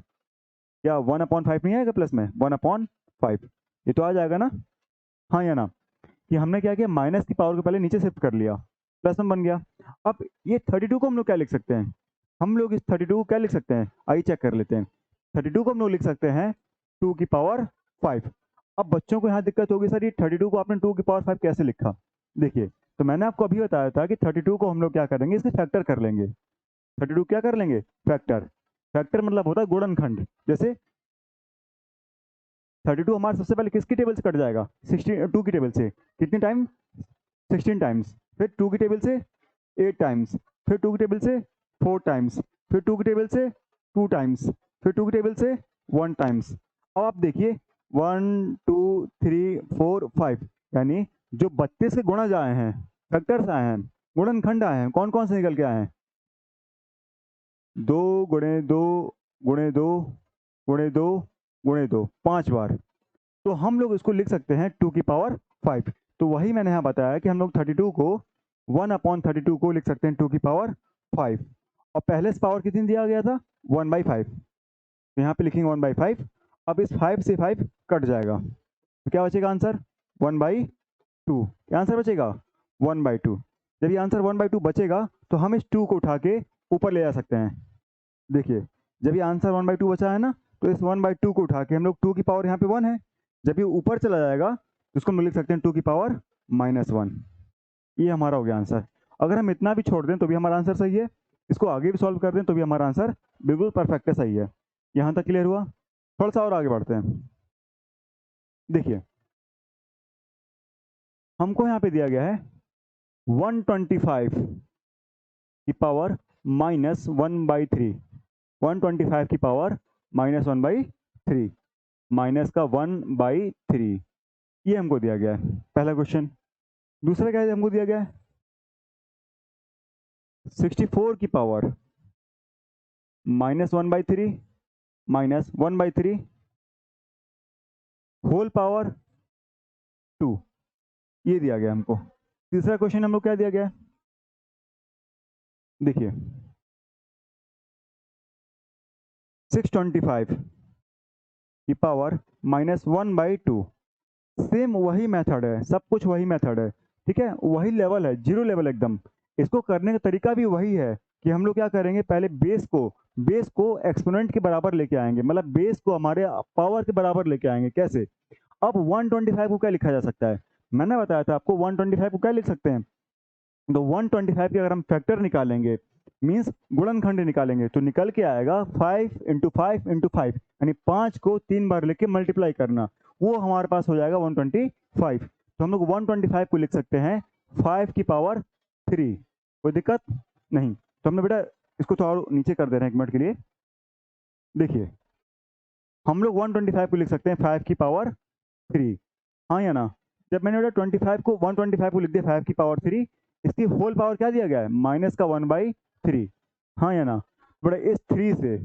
क्या 1/5 नहीं आएगा प्लस में, 1/5 ये तो आ जाएगा ना, हाँ या ना। कि हमने क्या किया, माइनस की पावर को पहले नीचे शिफ्ट कर लिया, प्लस में बन गया। अब ये 32 को हम लोग क्या लिख सकते हैं, हम लोग इस 32 को क्या लिख सकते हैं, आइए चेक कर लेते हैं। 32 को हम लोग लिख सकते हैं 2 की पावर 5। अब बच्चों को यहाँ दिक्कत होगी, सर ये 32 को आपने 2 की पावर 5 कैसे लिखा। देखिए, तो मैंने आपको अभी बताया था कि 32 को हम लोग क्या करेंगे, इसके फैक्टर कर लेंगे। 32 क्या कर लेंगे, फैक्टर। फैक्टर मतलब होता है गुणनखंड। जैसे 32 हमारे सबसे पहले किसकी टेबल से कट जाएगा, 2 की टेबल से, कितने टाइम, 16 टाइम्स। फिर 2 की टेबल से 8 टाइम्स, फिर 2 की टेबल से 4 टाइम्स, फिर 2 की टेबल से 2 टाइम्स, फिर 2 की टेबल से 1 टाइम्स। अब आप देखिए 1 2 3 4 5, यानी जो 32 के गुणज आए हैं, फैक्टर्स आए हैं, गुणनखंड आए हैं, कौन कौन से निकल के आए हैं, 2 गुणे 2 गुणे 2 गुणे 2 गुणे 2, 5 बार। तो हम लोग इसको लिख सकते हैं 2 की पावर 5। तो वही मैंने यहाँ बताया कि हम लोग 32 को 1/32 को लिख सकते हैं 2 की पावर 5। और पहले से पावर कितनी दिया गया था, 1/5, तो यहाँ पे लिखेंगे 1/5। अब इस 5 से 5 कट जाएगा, तो क्या बचेगा आंसर 1/2। क्या आंसर बचेगा 1/2। जब ये आंसर 1/2 बचेगा तो हम इस 2 को उठा के ऊपर ले जा सकते हैं। देखिए, जब ये आंसर 1/2 बचा है ना, तो इस 1/2 को उठा के हम लोग 2 की पावर, यहाँ पे 1 है, जब ये ऊपर चला जाएगा तो इसको हम लिख सकते हैं 2 की पावर -1। ये हमारा हो गया आंसर। अगर हम इतना भी छोड़ दें तो भी हमारा आंसर सही है, इसको आगे भी सॉल्व कर दें तो भी हमारा आंसर बिल्कुल परफेक्ट है, सही है। यहाँ तक क्लियर हुआ। थोड़ा सा और आगे बढ़ते हैं। देखिए, हमको यहाँ पे दिया गया है 125 की पावर -1/3, 125 की पावर -1/3, माइनस का 1/3, ये हमको दिया गया है पहला क्वेश्चन। दूसरा क्या है हमको दिया गया है 64 की पावर -1/3 -1/3 होल पावर 2, ये दिया गया हमको। तीसरा क्वेश्चन हम लोग क्या दिया गया है, देखिए 625 की पावर -1/2। सेम वही मेथड है, सब कुछ वही मेथड है, ठीक है, वही लेवल है, जीरो लेवल एकदम। इसको करने का तरीका भी वही है कि हम लोग क्या करेंगे, पहले बेस को एक्सपोनेंट के बराबर लेके आएंगे, मतलब बेस को हमारे पावर के बराबर लेके आएंगे। कैसे, अब 125 को क्या लिखा जा सकता है, मैंने बताया था आपको 125 को क्या लिख सकते हैं, तो 125 के अगर हम फैक्टर निकालेंगे मीन्स गुणनखंड निकालेंगे तो निकल के आएगा 5 × 5 × 5, यानी 5 को 3 बार लेके मल्टीप्लाई करना, वो हमारे पास हो जाएगा 125। तो हम लोग 125 को लिख सकते हैं 5⁻3। कोई दिक्कत नहीं। तो हमने बेटा इसको थोड़ा नीचे कर दे रहे हैं 1 मिनट के लिए। देखिए हम लोग 125 को लिख सकते हैं 5⁻3, हाँ या ना। जब मैंने बेटा 25 को 125 को लिख दिया 5⁻3, इसकी होल पावर क्या दिया गया है, -1/3, हाँ या ना। बेटा इस 3 से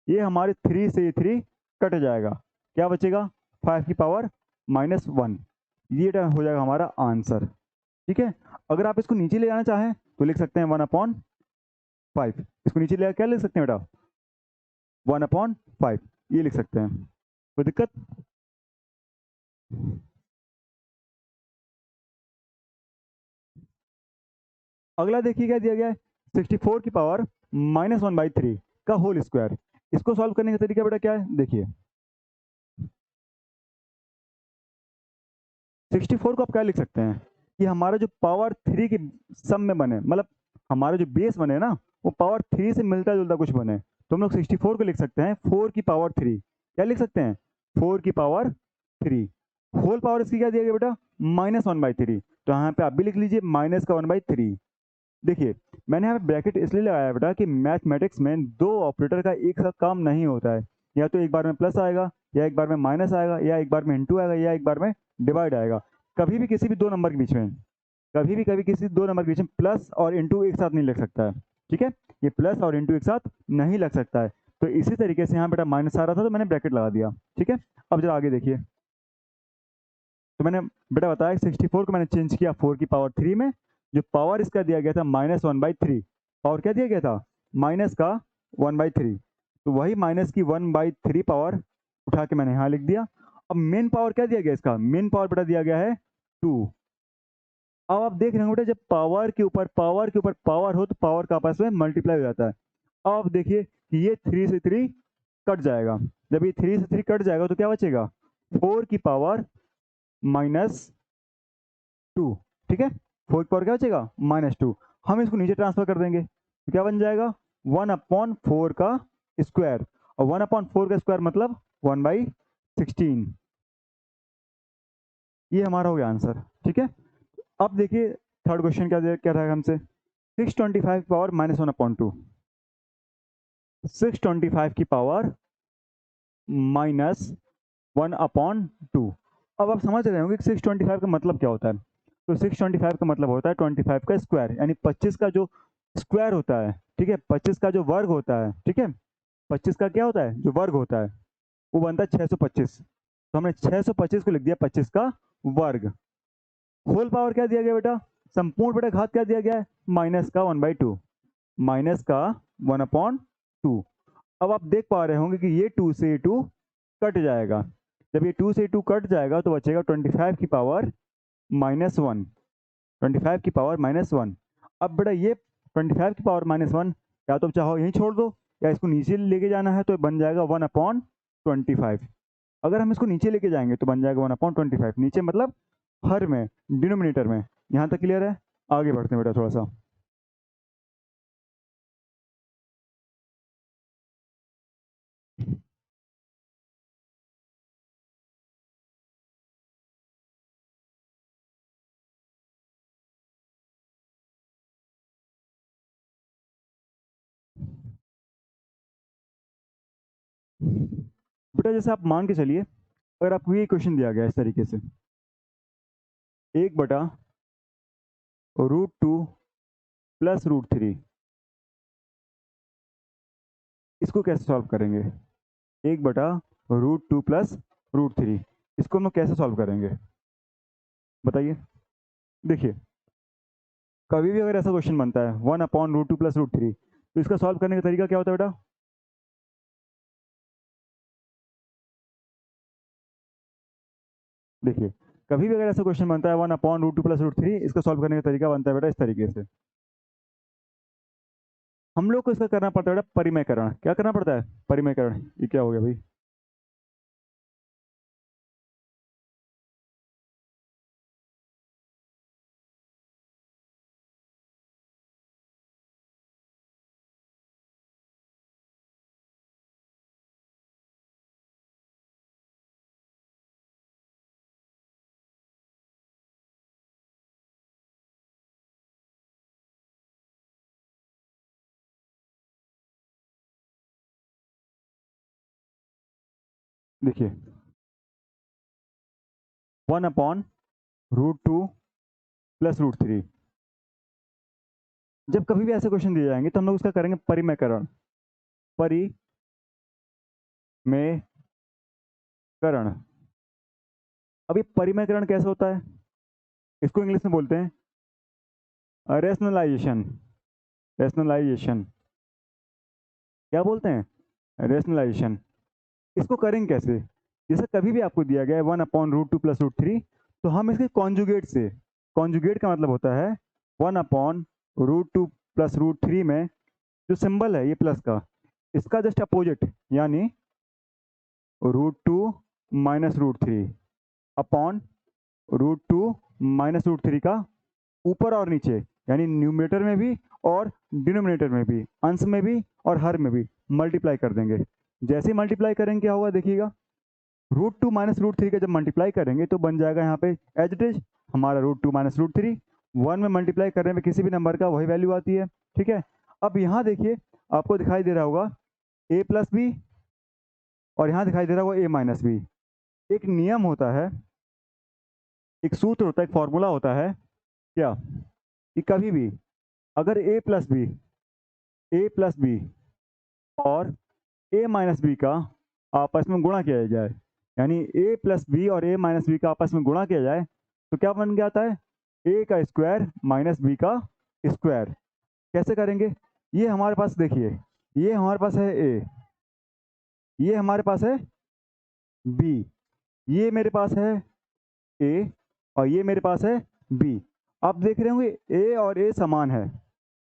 ये हमारे 3 से ये 3 कट जाएगा, क्या बचेगा 5⁻1। ये हो जाएगा हमारा आंसर। ठीक है, अगर आप इसको नीचे ले जाना चाहें तो लिख सकते हैं 1/5। इसको नीचे ले क्या लिख सकते हैं बेटा, 1/5 ये लिख सकते हैं। कोई दिक्कत? अगला देखिए क्या दिया गया है, 64⁻⁻1/3 का होल स्क्वायर। इसको सॉल्व करने का तरीका बेटा क्या है, देखिए 64 को आप क्या लिख सकते हैं कि हमारा जो पावर 3 के सम में बने, मतलब हमारा जो बेस बने ना वो पावर 3 से मिलता जुलता कुछ बने, तो हम लोग 64 को लिख सकते हैं 4⁻3। क्या लिख सकते हैं, 4⁻3। होल पावर इसकी क्या दिया गया बेटा, -1/3, तो यहाँ पे आप भी लिख लीजिए -1/3। देखिए मैंने यहाँ पे ब्रैकेट इसलिए लगाया बेटा कि मैथमेटिक्स में दो ऑपरेटर का एक साथ काम नहीं होता है, या तो एक बार में प्लस आएगा, या एक बार में माइनस आएगा, या एक बार में इंटू आएगा, या एक बार में डिवाइड आएगा। कभी भी किसी भी दो नंबर के बीच में, कभी किसी दो नंबर के बीच में प्लस और इंटू एक साथ नहीं लग सकता है। ठीक है, ये प्लस और इंटू एक साथ नहीं लग सकता है। तो इसी तरीके से यहाँ बेटा माइनस आ रहा था तो मैंने ब्रैकेट लगा दिया। ठीक है, अब जरा आगे देखिए, तो मैंने बेटा बताया 64 को मैंने चेंज किया 4⁻3 में, जो पावर इसका दिया गया था -1/3। पावर क्या दिया गया था, माइनस का 1/3, तो वही माइनस की 1/3 पावर उठा के मैंने यहाँ लिख दिया। अब मेन पावर क्या दिया गया, इसका मेन पावर बेटा दिया गया है 2। अब आप देख रहे होंगे बेटा जब पावर के ऊपर पावर हो तो पावर का आपस में मल्टीप्लाई हो जाता है। अब आप देखिए कि ये 3 से 3 कट जाएगा, जब ये 3 से 3 कट जाएगा तो क्या बचेगा, 4⁻²। ठीक है, 4 की पावर क्या बचेगा, -2। हम इसको नीचे ट्रांसफर कर देंगे तो क्या बन जाएगा, 1/4 का स्क्वायर, और 1/4 का स्क्वायर मतलब 1/16। ये हमारा हो गया आंसर। ठीक है, अब देखिए थर्ड क्वेश्चन क्या था हमसे, 625 की पावर -1/2, 625 की पावर -1/2। अब आप समझ रहे होंगे कि 625 का मतलब क्या होता है। तो 625 का मतलब होता है 25 का स्क्वायर, यानी 25 का जो स्क्वायर होता है, ठीक है, 25 का जो वर्ग होता है, ठीक है, 25 का क्या होता है जो वर्ग होता है वो बनता है 625। तो हमने 625 को लिख दिया 25 का वर्ग। होल पावर क्या दिया गया बेटा, संपूर्ण बेटा घात क्या दिया गया है, माइनस का 1/2, माइनस का 1/2। अब आप देख पा रहे होंगे कि ये 2 से ये 2 कट जाएगा, जब ये 2 से 2 कट जाएगा तो बचेगा 25 की पावर -1, 25 की पावर -1। अब बेटा ये 25 की पावर -1 या तो चाहो यहीं छोड़ दो, या इसको नीचे लेके जाना है तो बन जाएगा 1/25। अगर हम इसको नीचे लेके जाएंगे तो बन जाएगा 1/25, नीचे मतलब हर में, डिनोमिनेटर में। यहाँ तक क्लियर है, आगे बढ़ते हैं बेटा थोड़ा सा। बेटा जैसे आप मान के चलिए, अगर आपको ये क्वेश्चन दिया गया इस तरीके से, 1/√2 + √3, इसको कैसे सॉल्व करेंगे, 1/√2 + √3, इसको हम लोग कैसे सॉल्व करेंगे बताइए। देखिए कभी भी अगर ऐसा क्वेश्चन बनता है 1/√2 + √3, तो इसका सॉल्व करने का तरीका क्या होता है बेटा, देखिए कभी भी अगर ऐसा क्वेश्चन बनता है 1/√2 + √3, इसका सॉल्व करने का तरीका बनता है बेटा इस तरीके से। हम लोग को इसका करना पड़ता है बेटा परिमयकरण। क्या करना पड़ता है, परिमयकरण। ये क्या हो गया भाई, देखिए 1/√2 प्लस √3। जब कभी भी ऐसे क्वेश्चन दिए जाएंगे तो हम लोग उसका करेंगे परिमेयकरण। परिमेयकरण। अब ये परिमेयकरण कैसे होता है, इसको इंग्लिश में बोलते हैं रेशनलाइजेशन। रेशनलाइजेशन क्या बोलते हैं, रेशनलाइजेशन। इसको करेंगे कैसे, जैसे कभी भी आपको दिया गया है 1/√2 प्लस √3, तो हम इसके कॉन्जुगेट से, कॉन्जुगेट का मतलब होता है 1/√2 प्लस √3 में जो सिंबल है ये प्लस का, इसका जस्ट अपोजिट यानी √2 माइनस √3 अपॉन √2 माइनस √3 का ऊपर और नीचे, यानी न्यूमरेटर में भी और डिनोमिनेटर में भी, अंश में भी और हर में भी मल्टीप्लाई कर देंगे। जैसे ही मल्टीप्लाई करेंगे क्या होगा देखिएगा, √2 माइनस √3 का जब मल्टीप्लाई करेंगे तो बन जाएगा यहाँ पे एज इट इज हमारा √2 माइनस √3। 1 में मल्टीप्लाई करने में किसी भी नंबर का वही वैल्यू आती है, ठीक है। अब यहाँ देखिए आपको दिखाई दे रहा होगा a प्लस बी और यहाँ दिखाई दे रहा होगा a माइनस बी। एक नियम होता है, एक सूत्र होता है, एक फॉर्मूला होता है क्या, कि कभी भी अगर a प्लस बी और a माइनस बी का आपस में गुणा किया जाए, यानी a प्लस बी और a माइनस बी का आपस में गुणा किया जाए तो क्या बन जाता है, a का स्क्वायर माइनस बी का स्क्वायर। कैसे करेंगे, ये हमारे पास देखिए, ये हमारे पास है a, ये हमारे पास है b, ये मेरे पास है a और ये मेरे पास है b। आप देख रहे होंगे a और a समान है,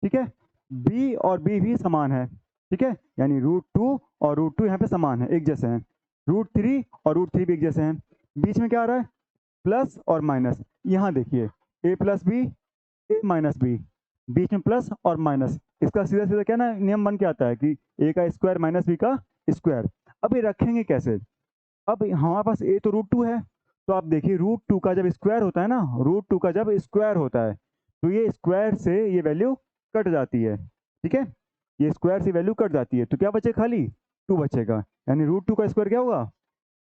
ठीक है, b और b भी समान है, ठीक है, यानी √2 और √2 यहाँ पे समान है, एक जैसे हैं। √3 और √3 भी एक जैसे हैं। बीच में क्या आ रहा है, प्लस और माइनस। यहाँ देखिए a plus B, a minus B, बीच में प्लस और माइनस, इसका सीधा सीधा क्या ना नियम बन के आता है कि a का स्क्वायर माइनस b का स्क्वायर। अब ये रखेंगे कैसे, अब हमारे पास a तो √2 है, तो आप देखिए √2 का जब स्क्वायर होता है ना, √2 का जब स्क्वायर होता है तो ये स्क्वायर से ये वैल्यू कट जाती है, ठीक है, ये स्क्वायर से वैल्यू कट जाती है तो क्या बचे, खाली 2 बचेगा, यानी √2 का स्क्वायर क्या होगा,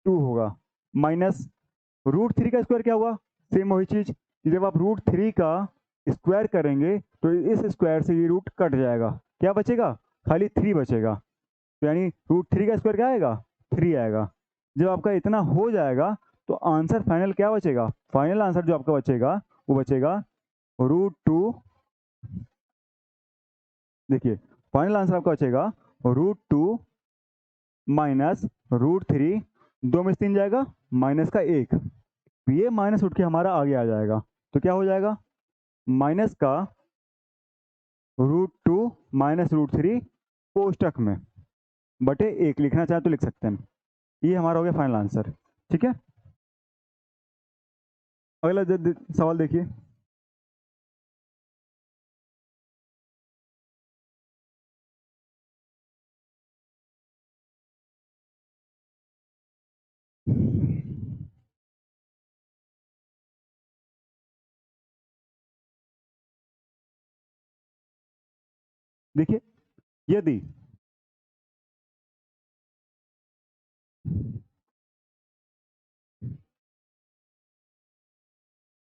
2 होगा, माइनस √3 का स्क्वायर क्या हुआ, सेम वही चीज कि जब आप √3 का स्क्वायर करेंगे तो इस स्क्वायर से ये रूट कट जाएगा, क्या बचेगा, खाली 3 बचेगा, तो यानी √3 का स्क्वायर क्या आएगा, 3 आएगा। जब आपका इतना हो जाएगा तो आंसर फाइनल क्या बचेगा, फाइनल आंसर जो आपका बचेगा वो बचेगा √2, देखिए फाइनल आंसर आपका बचेगा √2 माइनस √3, 2 में से 3 जाएगा, माइनस का 1, ये माइनस उठ के हमारा आगे आ जाएगा, तो क्या हो जाएगा, माइनस का √2 माइनस √3 कोष्टक में बटे 1 लिखना चाहे तो लिख सकते हैं। ये हमारा हो गया फाइनल आंसर, ठीक है। अगला सवाल देखिए, देखिए यदि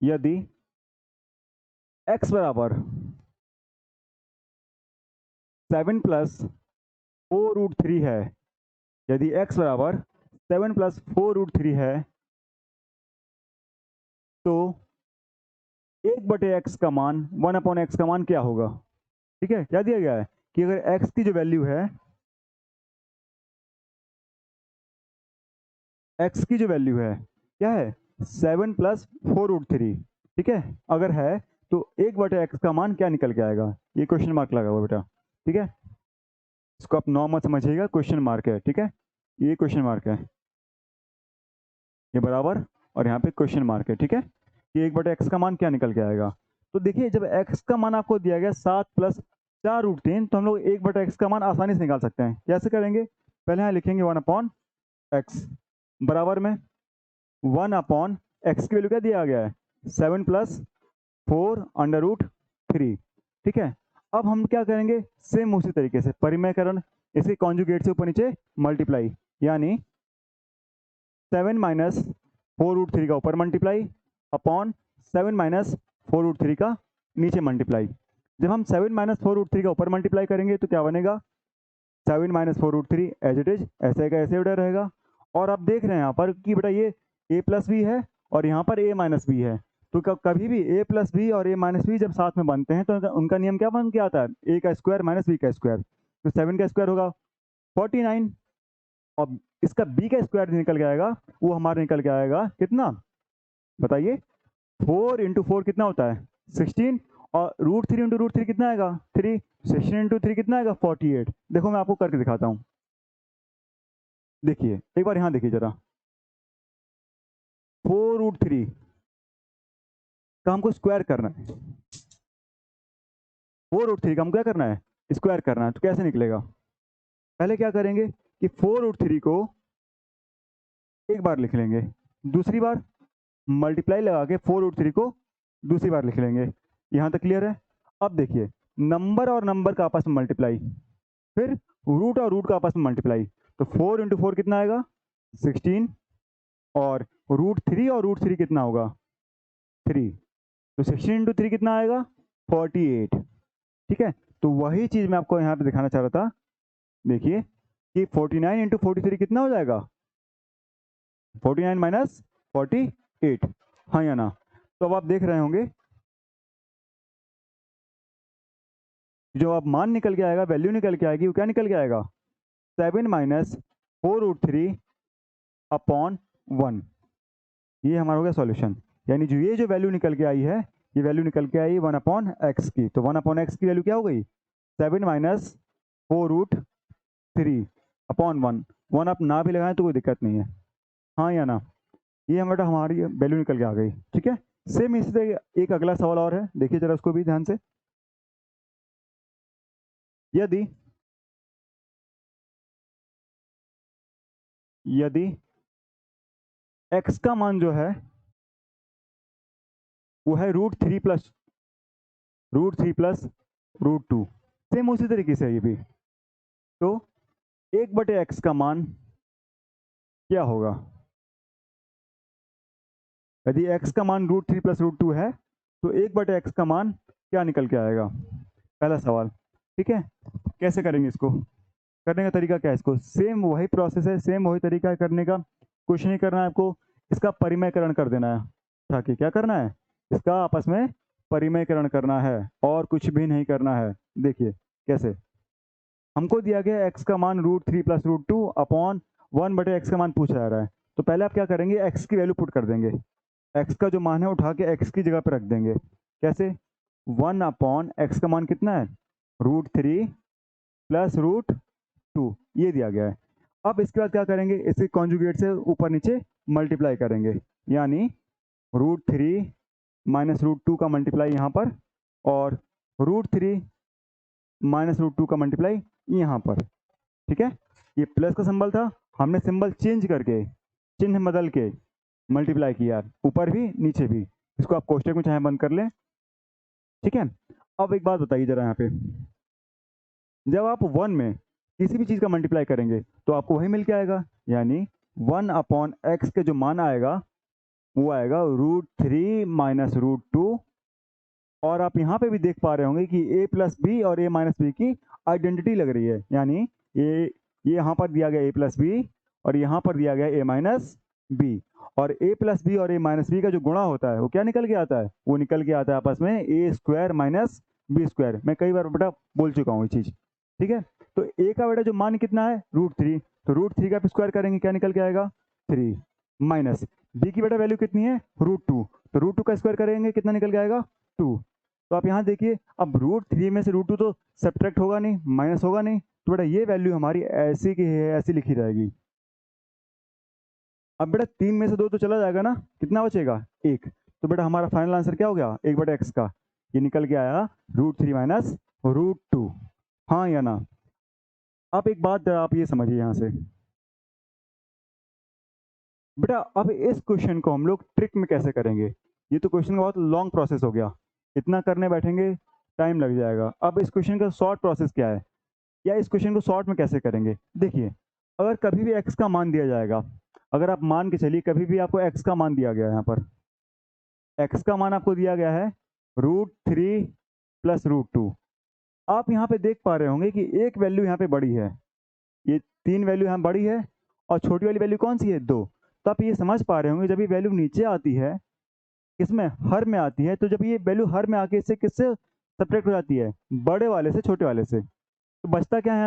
यदि x बराबर 7 प्लस 4√3 है, यदि x बराबर 7 प्लस 4√3 है तो 1/x का मान 1/x का मान क्या होगा, ठीक है। क्या दिया गया है कि अगर x की जो वैल्यू है, x की जो वैल्यू है क्या है, 7 प्लस 4√3, ठीक है, अगर है तो 1/x का मान क्या निकल के आएगा, ये क्वेश्चन मार्क लगा हुआ बेटा, ठीक है, इसको आप नॉर्मल समझिएगा, क्वेश्चन मार्क है, ठीक है, ये क्वेश्चन मार्क है, ये बराबर और यहाँ पे क्वेश्चन मार्क है, ठीक है, कि 1/x का मान क्या निकल के आएगा। तो देखिए जब x का मान आपको दिया गया 7 प्लस 4√3, तो हम लोग 1/x का मान आसानी से निकाल सकते हैं। कैसे करेंगे, पहले यहाँ लिखेंगे 1/x बराबर में 1/x की वैल्यू क्या दिया गया है, 7 प्लस 4√3, ठीक है। अब हम क्या करेंगे, सेम उसी तरीके से परिमेयकरण, इसके कॉन्जुगेट से ऊपर नीचे मल्टीप्लाई, यानी 7 माइनस 4√3 का ऊपर मल्टीप्लाई अपॉन 7 माइनस 4√3 का नीचे मल्टीप्लाई। जब हम 7 माइनस 4√3 का ऊपर मल्टीप्लाई करेंगे तो क्या बनेगा, 7 माइनस 4√3 एज इट इज ऐसे का ऐसे बेटा रहेगा। और आप देख रहे हैं यहाँ पर कि बेटा ये a प्लस बी है और यहाँ पर a माइनस बी है, तो कभी भी a प्लस बी और a माइनस बी जब साथ में बनते हैं तो उनका नियम क्या बन के आता है, a का स्क्वायर माइनस b का स्क्वायर। तो 7 का स्क्वायर होगा 49 और इसका b का स्क्वायर निकल के आएगा, वो हमारा निकल के आएगा कितना बताइए, 4 इंटू 4 कितना होता है 16 और √3 इंटू √3 कितना आएगा 3, 16 इंटू 3 कितना आएगा 48। देखो मैं आपको करके दिखाता हूँ, देखिए एक बार यहाँ देखिए जरा, 4√3 का हमको स्क्वायर करना है, 4√3 का हमको क्या करना है स्क्वायर करना है, तो कैसे निकलेगा, पहले क्या करेंगे कि 4√3 को एक बार लिख लेंगे, दूसरी बार मल्टीप्लाई लगा के 4√3 को दूसरी बार लिख लेंगे। यहाँ तक क्लियर है। अब देखिए नंबर और नंबर का आपस में मल्टीप्लाई, फिर रूट और रूट का आपस में मल्टीप्लाई, तो 4 इंटू 4 कितना आएगा 16 और √3 और √3 कितना होगा 3, तो 16 इंटू 3 कितना आएगा 48। ठीक है, तो वही चीज़ मैं आपको यहाँ पे दिखाना चाह रहा था, देखिए कि 49 इंटू 43 कितना हो जाएगा 49 माइनस 48, हाँ या ना। तो अब आप देख रहे होंगे जो अब मान निकल के आएगा, वैल्यू निकल के आएगी, वो क्या निकल के आएगा 7 माइनस 4√3 अपॉन 1, ये हमारा हो गया सॉल्यूशन। यानी जो वैल्यू निकल के आई है, ये वैल्यू निकल के आई 1/x की, तो 1/x की वैल्यू क्या हो गई 7 माइनस 4√3 अपॉन 1 आप ना भी लगाएं तो कोई दिक्कत नहीं है, हाँ या ना। ये हमारी वैल्यू निकल के आ गई। ठीक है, सेम इसी तरह एक अगला सवाल और है, देखिए जरा उसको भी ध्यान से। यदि यदि x का मान जो है वो है √3 प्लस √2, सेम उसी तरीके से ये भी, तो 1/x का मान क्या होगा, यदि x का मान √3 प्लस √2 है तो 1/x का मान क्या निकल के आएगा, पहला सवाल। ठीक है, कैसे करेंगे इसको, करने का तरीका क्या है, इसको सेम वही प्रोसेस है, सेम वही तरीका है करने का, कुछ नहीं करना है आपको, इसका परिमयकरण कर देना है, ताकि क्या करना है इसका आपस में परिमयकरण करना है और कुछ भी नहीं करना है। देखिए कैसे, हमको दिया गया x का मान √3 प्लस √2 अपॉन 1/x का मान पूछा जा रहा है, तो पहले आप क्या करेंगे x की वैल्यू पुट कर देंगे, x का जो मान है उठा के x की जगह पर रख देंगे, कैसे 1/x का मान कितना है √3 प्लस √2 ये दिया गया है। अब इसके बाद क्या करेंगे, इसके कॉन्जुगेट से ऊपर नीचे मल्टीप्लाई करेंगे, यानी √3 माइनस √2 का मल्टीप्लाई यहाँ पर और √3 माइनस √2 का मल्टीप्लाई यहाँ पर। ठीक है, ये प्लस का सिंबल था, हमने सिंबल चेंज करके चिन्ह बदल के मल्टीप्लाई किया, ऊपर भी नीचे भी, इसको आप कोष्टक में चाहे बंद कर लें। ठीक है, अब एक बात बताइए जरा यहाँ पे, जब आप 1 में किसी भी चीज़ का मल्टीप्लाई करेंगे तो आपको वही मिल के आएगा, यानी 1/x के जो मान आएगा वो आएगा √3 माइनस √2, और आप यहाँ पे भी देख पा रहे होंगे कि a प्लस बी और a माइनस बी की आइडेंटिटी लग रही है, यानी ये यहाँ पर दिया गया a प्लस बी और यहाँ पर दिया गया a माइनस बी, और a प्लस बी और a माइनस बी का जो गुणा होता है वो क्या निकल के आता है, वो निकल के आता है आपस में a square minus B square. मैं कई बार बेटा बोल चुका हूँ ये चीज़। ठीक है, तो a का बेटा जो मान कितना है √3, तो √3 का स्क्वायर करेंगे क्या निकल के आएगा 3, माइनस b की बेटा वैल्यू कितनी है √2, तो √2 का स्क्वायर करेंगे कितना निकल के आएगा 2। तो आप यहाँ देखिए, अब √3 में से √2 तो सब्ट्रैक्ट होगा नहीं, माइनस होगा नहीं, तो बेटा ये वैल्यू हमारी ऐसी की है ऐसी लिखी रहेगी। अब बेटा 3 में से 2 तो चला जाएगा ना, कितना बचेगा 1, तो बेटा हमारा फाइनल आंसर क्या हो गया 1/x का, ये निकल के आया √3 माइनस √2, हाँ या ना। अब एक बात आप ये समझिए यहाँ से बेटा, अब इस क्वेश्चन को हम लोग ट्रिक में कैसे करेंगे, ये तो क्वेश्चन का बहुत लॉन्ग प्रोसेस हो गया, इतना करने बैठेंगे टाइम लग जाएगा। अब इस क्वेश्चन का शॉर्ट प्रोसेस क्या है, या इस क्वेश्चन को शॉर्ट में कैसे करेंगे, देखिए अगर कभी भी x का मान दिया जाएगा अगर आप मान के चलिए कभी भी आपको x का मान दिया गया है, यहाँ पर x का मान आपको दिया गया है √3 प्लस √2। आप यहाँ पे देख पा रहे होंगे कि एक वैल्यू यहाँ पे बड़ी है, ये 3 वैल्यू यहाँ बड़ी है और छोटी वाली वैल्यू कौन सी है 2। तो आप ये समझ पा रहे होंगे जब ये वैल्यू नीचे आती है, किसमें, हर में आती है, तो जब ये वैल्यू हर में आके इससे किससे सब्ट्रैक्ट हो जाती है, बड़े वाले से छोटे वाले से, तो बचता क्या है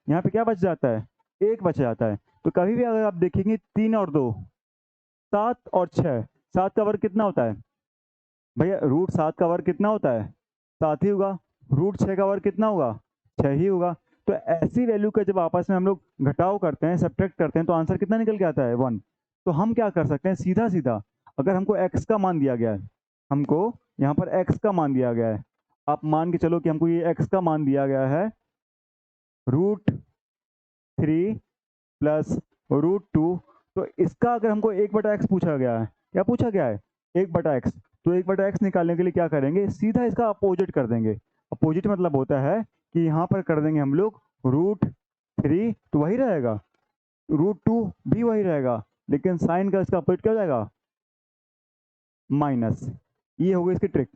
यहाँ पे क्या बच जाता है, 1 बच जाता है। तो कभी भी अगर आप देखेंगे 3 और 2, 7 और 6, 7 का वर्ग कितना होता है भैया, √7 का वर्ग कितना होता है, 7 ही होगा। √6 का वर्ग कितना होगा, 6 ही होगा। तो ऐसी वैल्यू का जब आपस में हम लोग घटाव करते हैं, सब्ट्रैक्ट करते हैं, तो आंसर कितना निकल के आता है 1। तो हम क्या कर सकते हैं, सीधा सीधा अगर हमको x का मान दिया गया है, हमको यहाँ पर x का मान दिया गया है, आप मान के चलो कि हमको ये x का मान दिया गया है √3 प्लस √2। तो इसका अगर हमको 1/x पूछा गया है, क्या पूछा गया है, 1/x, तो 1/x निकालने के लिए क्या करेंगे, सीधा इसका अपोजिट कर देंगे। अपोजिट मतलब होता है कि यहाँ पर कर देंगे हम लोग √3, तो वही रहेगा, √2 भी वही रहेगा, लेकिन साइन का इसका अपोजिट क्या हो जाएगा, माइनस। ये हो गई इसकी ट्रिक।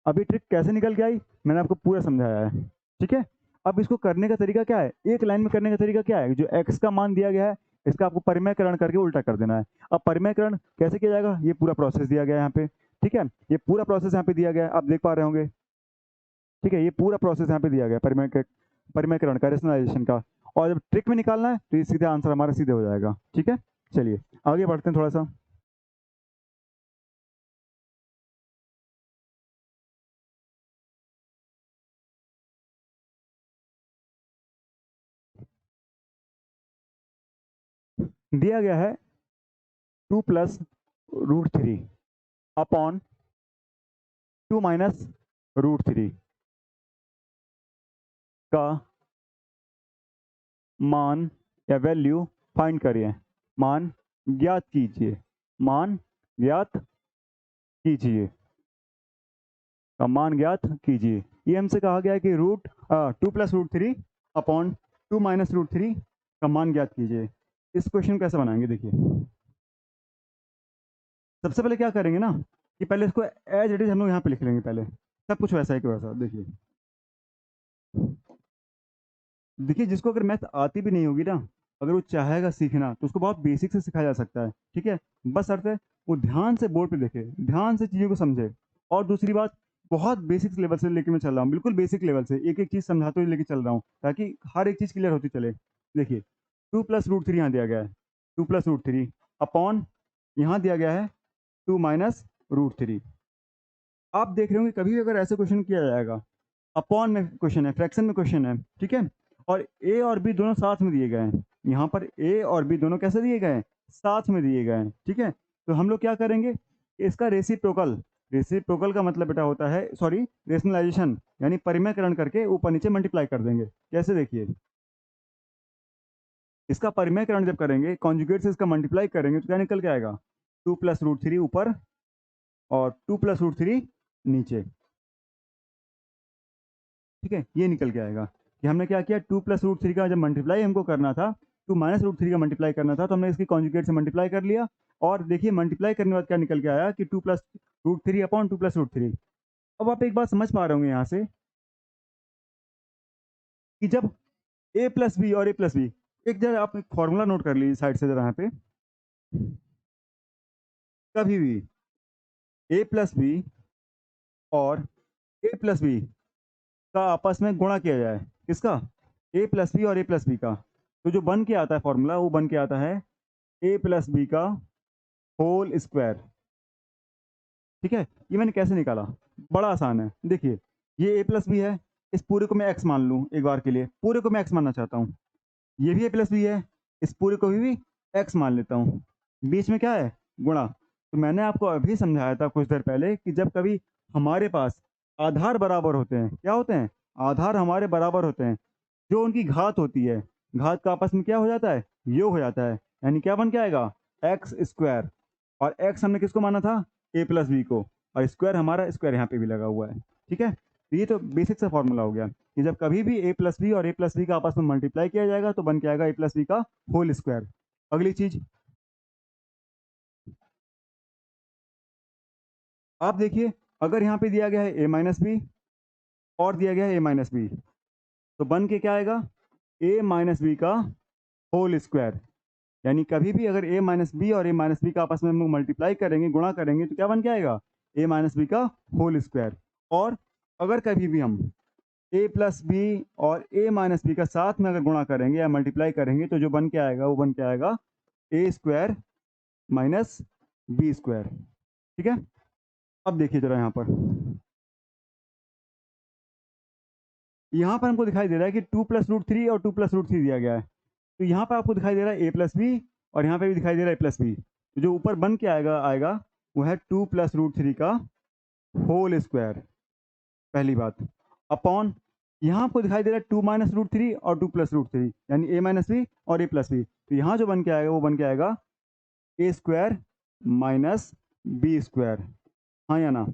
अभी ट्रिक कैसे निकल के आई मैंने आपको पूरा समझाया है, ठीक है। अब इसको करने का तरीका क्या है, एक लाइन में करने का तरीका क्या है, जो x का मान दिया गया है इसका आपको परिमेयकरण करके उल्टा कर देना है। अब परिमेयकरण कैसे किया जाएगा, ये पूरा प्रोसेस दिया गया है यहाँ पे, ठीक है, ये पूरा प्रोसेस यहाँ पे दिया गया है, आप देख पा रहे होंगे, ठीक है, ये पूरा प्रोसेस यहाँ पे दिया गया है परिमेयकरण का, रेशनलाइजेशन का। और जब ट्रिक में निकालना है तो ये सीधे आंसर हमारा सीधे हो जाएगा, ठीक है। चलिए आगे बढ़ते हैं थोड़ा सा। दिया गया है 2 प्लस √3 अपॉन 2 माइनस √3 का मान या वैल्यू फाइंड करिए, मान ज्ञात कीजिए, मान ज्ञात कीजिए, का मान ज्ञात कीजिए। ये हमसे कहा गया है कि 2 प्लस √3 अपॉन 2 माइनस √3 का मान ज्ञात कीजिए। इस क्वेश्चन कैसे बनाएंगे, देखिए सबसे पहले क्या करेंगे ना कि पहले इसको एज इट इज हम लोग यहाँ पे लिख लेंगे, पहले सब कुछ वैसा है कि वैसा। देखिए देखिए जिसको अगर मैथ आती भी नहीं होगी ना, अगर वो चाहेगा सीखना तो उसको बहुत बेसिक से सिखाया जा सकता है, ठीक है। बस शर्त है वो ध्यान से बोर्ड पे देखे, ध्यान से चीज़ों को समझे। और दूसरी बात, बहुत बेसिक लेवल से लेके मैं चल रहा हूँ, बिल्कुल बेसिक लेवल से एक एक चीज़ समझाते हुए लेके चल रहा हूँ, ताकि हर एक चीज़ क्लियर होती चले। देखिए 2 प्लस √3 यहाँ दिया गया है, 2 प्लस √3 अपॉन यहाँ दिया गया है 2 माइनस √3। आप देख रहे होंगे कभी भी अगर ऐसे क्वेश्चन किया जाएगा, अपॉन में क्वेश्चन है, फ्रैक्शन में क्वेश्चन है, ठीक है, और ए और बी दोनों साथ में दिए गए हैं, यहाँ पर ए और बी दोनों कैसे दिए गए हैं, साथ में दिए गए हैं, ठीक है। तो हम लोग क्या करेंगे, इसका रेसिप्रोकल, रेसिप्रोकल का मतलब बेटा होता है, सॉरी, रेशनलाइजेशन, यानी परिमेयकरण करके ऊपर नीचे मल्टीप्लाई कर देंगे। कैसे, देखिए इसका परिमेयकरण जब करेंगे, कॉन्जुगेट से इसका मल्टीप्लाई करेंगे, तो क्या निकल के आएगा, 2 प्लस √3 ऊपर और 2 प्लस √3 नीचे, ठीक है। ये निकल के आएगा कि हमने क्या किया, 2 प्लस √3 का जब मल्टीप्लाई हमको करना था, 2 माइनस √3 का मल्टीप्लाई करना था, तो हमने इसकी कॉन्जुगेट से मल्टीप्लाई कर लिया। और देखिए मल्टीप्लाई करने के बाद क्या निकल के आया कि 2 प्लस √3 अपॉन 2 प्लस √3। अब आप एक बात समझ पा रहे होंगे यहाँ से कि जब a प्लस बी और a प्लस बी, एक जरा आप एक फॉर्मूला नोट कर लीजिए साइड से जरा यहाँ पे, कभी भी a प्लस बी और a प्लस बी का आपस में गुणा किया जाए, किसका, a प्लस बी और a प्लस बी का, तो जो बन के आता है फॉर्मूला, वो बन के आता है a प्लस बी का होल स्क्वायर, ठीक है। ये मैंने कैसे निकाला, बड़ा आसान है। देखिए ये a प्लस बी है, इस पूरे को मैं x मान लूँ, एक बार के लिए पूरे को मैं x मानना चाहता हूँ। ये भी a प्लस बी है, इस पूरे को भी x मान लेता हूँ। बीच में क्या है, गुणा। तो मैंने आपको अभी समझाया था कुछ देर पहले कि जब कभी हमारे पास आधार बराबर होते हैं, क्या होते हैं, आधार हमारे बराबर होते हैं, जो उनकी घात होती है, घात का आपस में क्या हो जाता है, योग हो जाता है, यानी क्या बन के आएगा, एक्स स्क्वायर। और एक्स हमने किसको माना था, ए प्लस बी को, और स्क्वायर हमारा स्क्वायर यहाँ पे भी लगा हुआ है, ठीक है। तो ये तो बेसिक सा फॉर्मूला हो गया कि जब कभी भी ए प्लस बी और ए प्लस बी का आपस में मल्टीप्लाई किया जाएगा तो बन के आएगा ए प्लस बी का होल स्क्वायर। अगली चीज, आप देखिए, अगर यहाँ पे दिया गया है a माइनस बी और दिया गया है a माइनस बी, तो बन के क्या आएगा, a माइनस बी का होल स्क्वायर। यानी कभी भी अगर a माइनस बी और a माइनस बी का आपस में हम लोग मल्टीप्लाई करेंगे, गुणा करेंगे, तो क्या बन के आएगा, a माइनस बी का होल स्क्वायर। और अगर कभी भी हम a प्लस बी और a माइनस बी का साथ में अगर गुणा करेंगे या मल्टीप्लाई करेंगे, तो जो बन के आएगा वो बन के आएगा a square minus B square. ठीक है, अब देखिए जरा यहाँ पर हमको दिखाई दे रहा है कि 2 + √3 और 2 + √3 दिया गया है। तो यहाँ पर आपको दिखाई दे रहा है a प्लस बी और यहाँ पे भी दिखाई दे रहा है a प्लस बी। तो जो ऊपर बन के आएगा आएगा वो है 2 + √3 का होल स्क्वायर, पहली बात। अपॉन यहाँ आपको दिखाई दे रहा है 2 - √3 और 2 + √3, यानी a माइनस बी और a प्लस बी। तो यहाँ जो बन के आएगा वो बन के आएगा a square minus B square. हाँ या ना?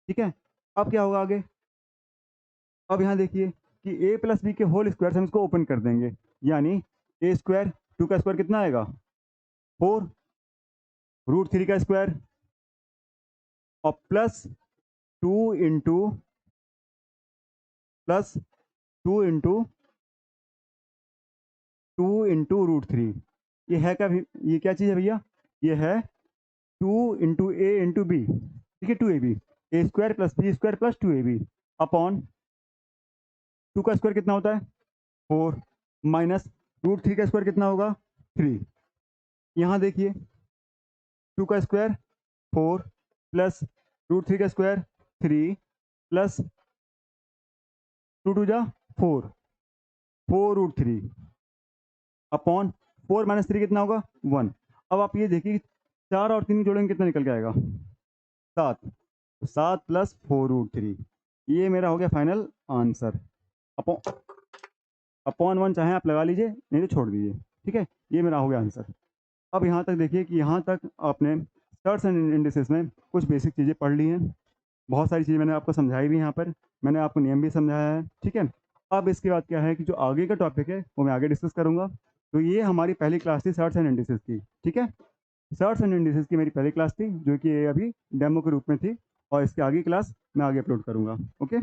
ठीक है, अब क्या होगा आगे? अब यहाँ देखिए कि a प्लस बी के होल स्क्वायर से हम इसको ओपन कर देंगे, यानी a स्क्वायर, 2 का स्क्वायर कितना आएगा 4, √3 का स्क्वायर और प्लस 2 इंटू प्लस 2 इंटू 2 × √3। ये है क्या ये क्या चीज़ है भैया? ये है 2 × a × b। ठीक है, 2ab, a square plus B square plus 2ab upon 2 का स्क्वायर कितना होता है 4 माइनस √3 का स्क्वायर कितना होगा 3। यहाँ देखिए 2 का स्क्वायर 4 प्लस √3 का स्क्वायर 3 प्लस 2 2 जा 4, 4 √3 अपॉन 4 माइनस 3 कितना होगा 1। अब आप ये देखिए 4 और 3 जोड़ेंगे कितना निकल के आएगा 7, 7 प्लस 4 √3। ये मेरा हो गया फाइनल आंसर। अपॉन अपॉन 1 चाहे आप लगा लीजिए, नहीं तो छोड़ दीजिए। ठीक है, ये मेरा हो गया आंसर। अब यहाँ तक देखिए कि यहाँ तक आपने सर्ट्स एंड इंडिसेस में कुछ बेसिक चीज़ें पढ़ ली हैं। बहुत सारी चीज़ें मैंने आपको समझाई भी, यहाँ पर मैंने आपको नियम भी समझाया है। ठीक है, अब इसके बाद क्या है कि जो आगे का टॉपिक है वो मैं आगे डिस्कस करूँगा। तो ये हमारी पहली क्लास थी सर्ट्स एंड इंडिसेस की। ठीक है, सर्ट्स एंड इंडिसेस की मेरी पहली क्लास थी, जो कि ये अभी डेमो के रूप में थी, और इसकी आगे क्लास मैं आगे अपलोड करूँगा। ओके।